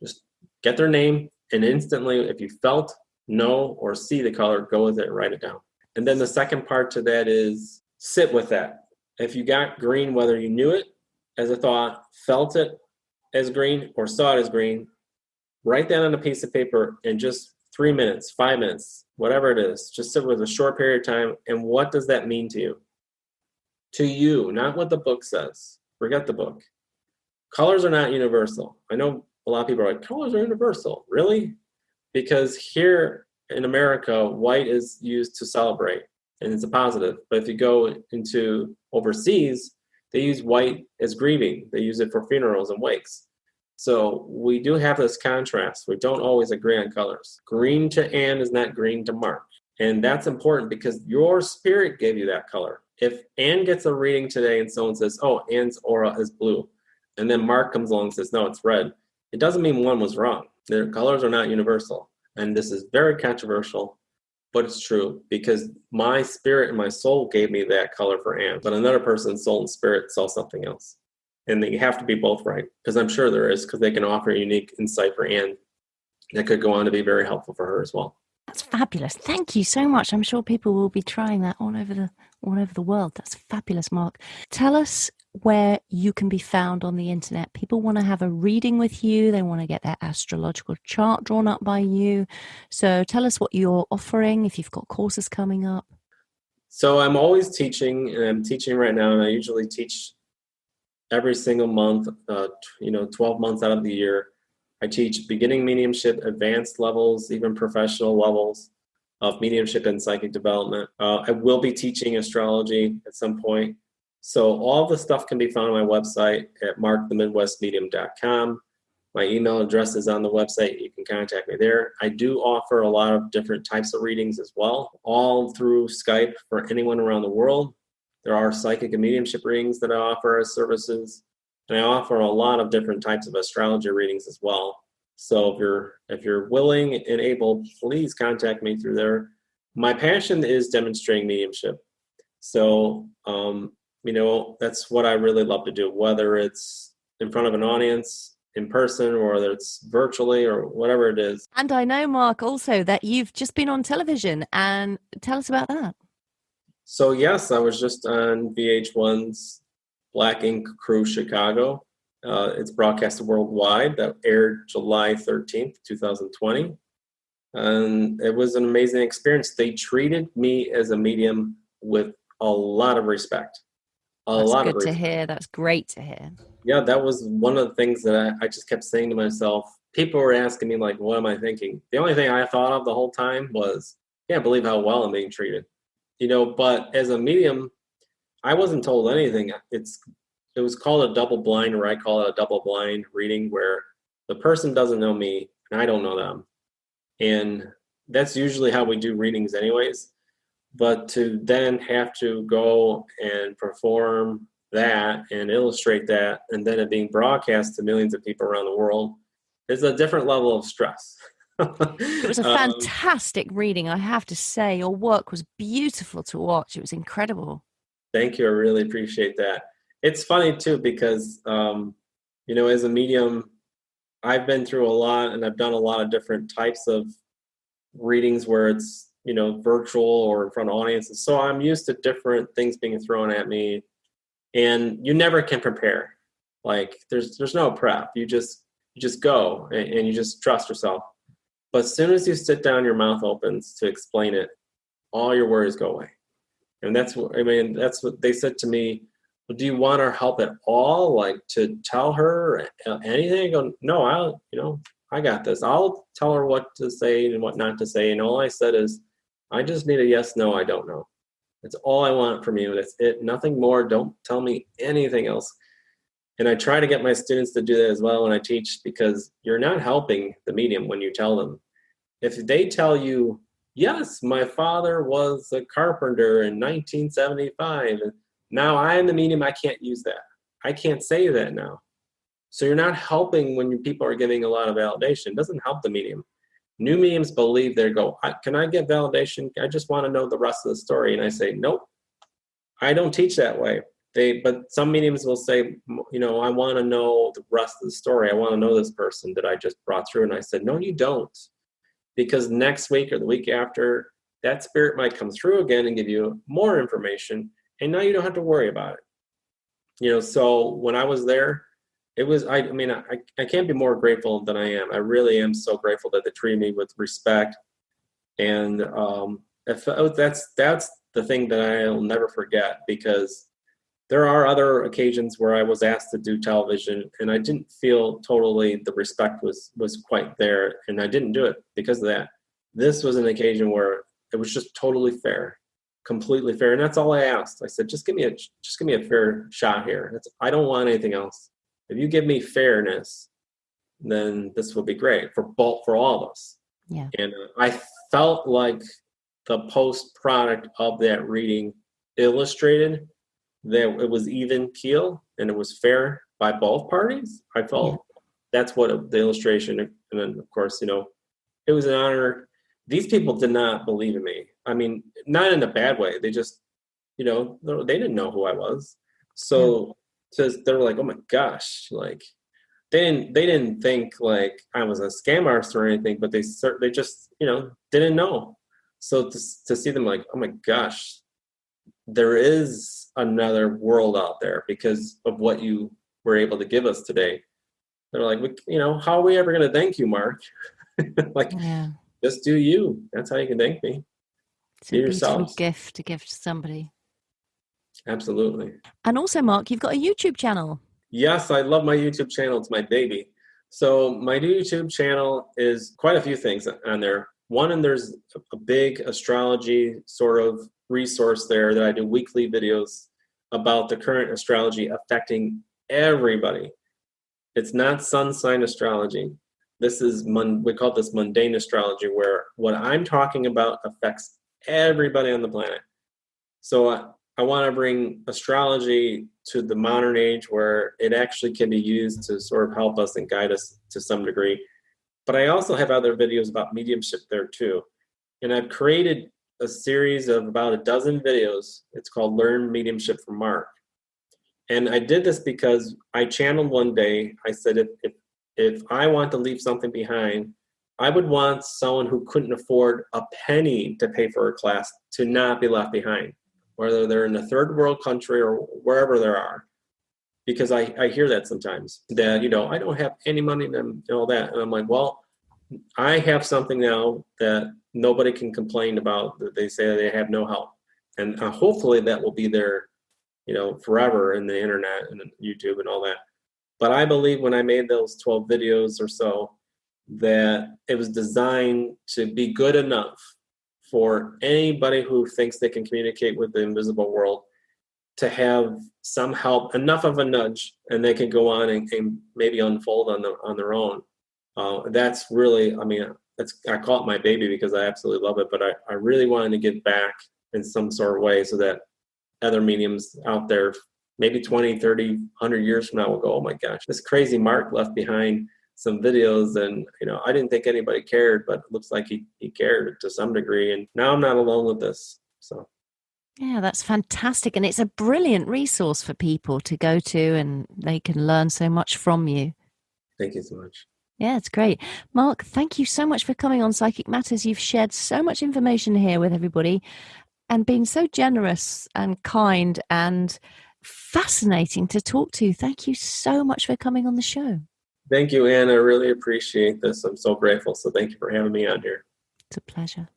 Just get their name, and instantly, if you felt, know, or see the color, go with it and write it down. And then the second part to that is sit with that. If you got green, whether you knew it as a thought, felt it as green, or saw it as green, write that on a piece of paper in just 3 minutes, 5 minutes, whatever it is. Just sit with a short period of time. And what does that mean to you? To you, not what the book says. Forget the book. Colors are not universal. I know a lot of people are like, colors are universal. Really? Because here in America, white is used to celebrate, and it's a positive. But if you go into overseas, they use white as grieving. They use it for funerals and wakes. So we do have this contrast. We don't always agree on colors. Green to Ann is not green to Mark. And that's important because your spirit gave you that color. If Ann gets a reading today and someone says, oh, Ann's aura is blue, and then Mark comes along and says, no, it's red, it doesn't mean one was wrong. Their colors are not universal. And this is very controversial, but it's true because my spirit and my soul gave me that color for Ann, but another person's soul and spirit saw something else. And you have to be both right, because I'm sure there is, because they can offer a unique insight for Ann that could go on to be very helpful for her as well. That's fabulous. Thank you so much. I'm sure people will be trying that all over the world. That's fabulous, Mark. Tell us where you can be found on the internet. People want to have a reading with you. They want to get their astrological chart drawn up by you. So tell us what you're offering, if you've got courses coming up. So I'm always teaching, and I'm teaching right now, and I usually teach every single month, 12 months out of the year. I teach beginning mediumship, advanced levels, even professional levels of mediumship and psychic development. I will be teaching astrology at some point. So all the stuff can be found on my website at markthemidwestmedium.com. My email address is on the website. You can contact me there. I do offer a lot of different types of readings as well, all through Skype for anyone around the world. There are psychic and mediumship readings that I offer as services, and I offer a lot of different types of astrology readings as well. So if you're willing and able, please contact me through there. My passion is demonstrating mediumship. So, that's what I really love to do, whether it's in front of an audience, in person, or whether it's virtually or whatever it is. And I know, Mark, also that you've just been on television, and tell us about that. So yes, I was just on VH1's Black Ink Crew Chicago. It's broadcasted worldwide. That aired July 13th, 2020. And it was an amazing experience. They treated me as a medium with a lot of respect. That's good to hear. That's great to hear. Yeah, that was one of the things that I just kept saying to myself. People were asking me, like, what am I thinking? The only thing I thought of the whole time was, I can't believe how well I'm being treated. But as a medium, I wasn't told anything. It was called a double blind, or I call it a double blind reading, where the person doesn't know me and I don't know them. And that's usually how we do readings anyways. But to then have to go and perform that and illustrate that, and then it being broadcast to millions of people around the world, is a different level of stress. It was a fantastic reading, I have to say. Your work was beautiful to watch. It was incredible. Thank you. I really appreciate that. It's funny too, because, as a medium, I've been through a lot, and I've done a lot of different types of readings where it's, virtual or in front of audiences. So I'm used to different things being thrown at me, and you never can prepare. Like there's no prep. You just go and you just trust yourself. But as soon as you sit down, your mouth opens to explain it, all your worries go away. And that's what they said to me. Well, do you want our help at all? Like to tell her anything? I go, no, I got this. I'll tell her what to say and what not to say. And all I said is, I just need a yes, no, I don't know. That's all I want from you. That's it. Nothing more. Don't tell me anything else. And I try to get my students to do that as well when I teach, because you're not helping the medium when you tell them. If they tell you, yes, my father was a carpenter in 1975, and now I am the medium, I can't use that. I can't say that now. So you're not helping when people are giving a lot of validation. It doesn't help the medium. New mediums believe they go, can I get validation? I just want to know the rest of the story. And I say, nope, I don't teach that way. But some mediums will say, I want to know the rest of the story. I want to know this person that I just brought through. And I said, no, you don't. Because next week or the week after, that spirit might come through again and give you more information. And now you don't have to worry about it. So when I was there, it was, I can't be more grateful than I am. I really am so grateful that they treated me with respect. And that's the thing that I'll never forget, because there are other occasions where I was asked to do television and I didn't feel totally the respect was quite there, and I didn't do it because of that. This was an occasion where it was just totally fair, completely fair. And that's all I asked. I said, just give me a fair shot here. I don't want anything else. If you give me fairness, then this will be great for all of us. Yeah. And I felt like the post product of that reading illustrated that it was even keel and it was fair by both parties. I felt that's what the illustration. And then, of course, it was an honor. These people did not believe in me. I mean, not in a bad way. They just, they didn't know who I was. So they were like, oh my gosh, like they didn't think like I was a scam artist or anything, but they just, didn't know. So to see them like, oh my gosh, there is another world out there because of what you were able to give us today. They're like, how are we ever going to thank you, Mark? Just do you. That's how you can thank me. It's a beautiful gift to give to somebody. Absolutely. And also, Mark, you've got a YouTube channel. Yes, I love my YouTube channel. It's my baby. So my YouTube channel is quite a few things on there. One, and there's a big astrology sort of resource there that I do weekly videos about the current astrology affecting everybody. It's not sun sign astrology. This is, we call this mundane astrology, where what I'm talking about affects everybody on the planet. So I want to bring astrology to the modern age where it actually can be used to sort of help us and guide us to some degree. But I also have other videos about mediumship there too. And I've created a series of about a dozen videos. It's called Learn Mediumship from Mark. And I did this because I channeled one day. I said, if I want to leave something behind, I would want someone who couldn't afford a penny to pay for a class to not be left behind, whether they're in a third world country or wherever they are. Because I hear that sometimes, that, I don't have any money and all that. And I'm like, well, I have something now that nobody can complain about, that they say they have no help. And hopefully that will be there, forever in the internet and YouTube and all that. But I believe when I made those 12 videos or so, that it was designed to be good enough for anybody who thinks they can communicate with the invisible world to have some help, enough of a nudge, and they can go on and maybe unfold on their own. That's really, I call it my baby because I absolutely love it, but I really wanted to give back in some sort of way so that other mediums out there, maybe 20, 30, 100 years from now will go, oh my gosh, this crazy Mark left behind some videos, and I didn't think anybody cared, but it looks like he cared to some degree, and now I'm not alone with this. So yeah, that's fantastic, and it's a brilliant resource for people to go to, and they can learn so much from you. Thank you so much. Yeah, it's great. Mark, thank you so much for coming on Psychic Matters. You've shared so much information here with everybody and been so generous and kind and fascinating to talk to. Thank you so much for coming on the show. Thank you, Ann. I really appreciate this. I'm so grateful. So thank you for having me on here. It's a pleasure.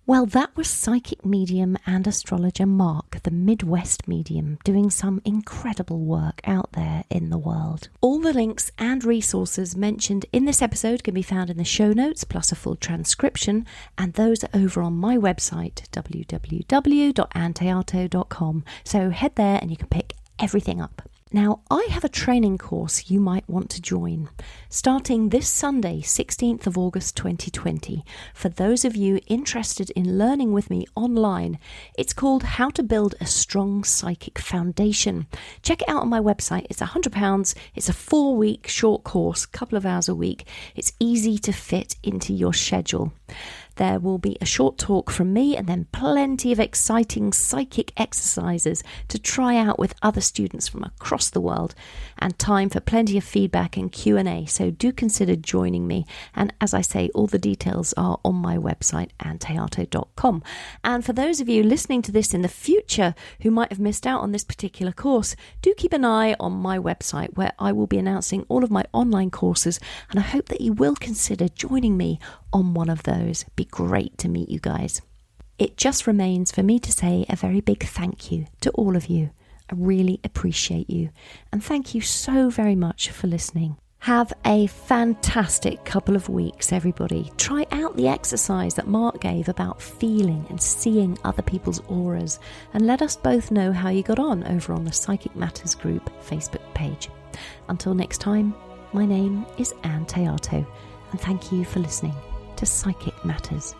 Well, that was psychic medium and astrologer Mark, the MidWest medium, doing some incredible work out there in the world. All the links and resources mentioned in this episode can be found in the show notes, plus a full transcription, and those are over on my website, www.anntheato.com. So head there and you can pick everything up. Now, I have a training course you might want to join, starting this Sunday, 16th of August 2020. For those of you interested in learning with me online, it's called How to Build a Strong Psychic Foundation. Check it out on my website. It's £100. It's a 4-week short course, couple of hours a week. It's easy to fit into your schedule. There will be a short talk from me and then plenty of exciting psychic exercises to try out with other students from across the world, and time for plenty of feedback and Q&A, so do consider joining me. And as I say, all the details are on my website, anntheato.com. And for those of you listening to this in the future who might have missed out on this particular course, do keep an eye on my website where I will be announcing all of my online courses, and I hope that you will consider joining me on one of those. It'd be great to meet you guys. It just remains for me to say a very big thank you to all of you. I really appreciate you, and thank you so very much for listening. Have a fantastic couple of weeks, everybody. Try out the exercise that Mark gave about feeling and seeing other people's auras, and let us both know how you got on over on the Psychic Matters Group Facebook page. Until next time, my name is Ann Théato, and thank you for listening to Psychic Matters.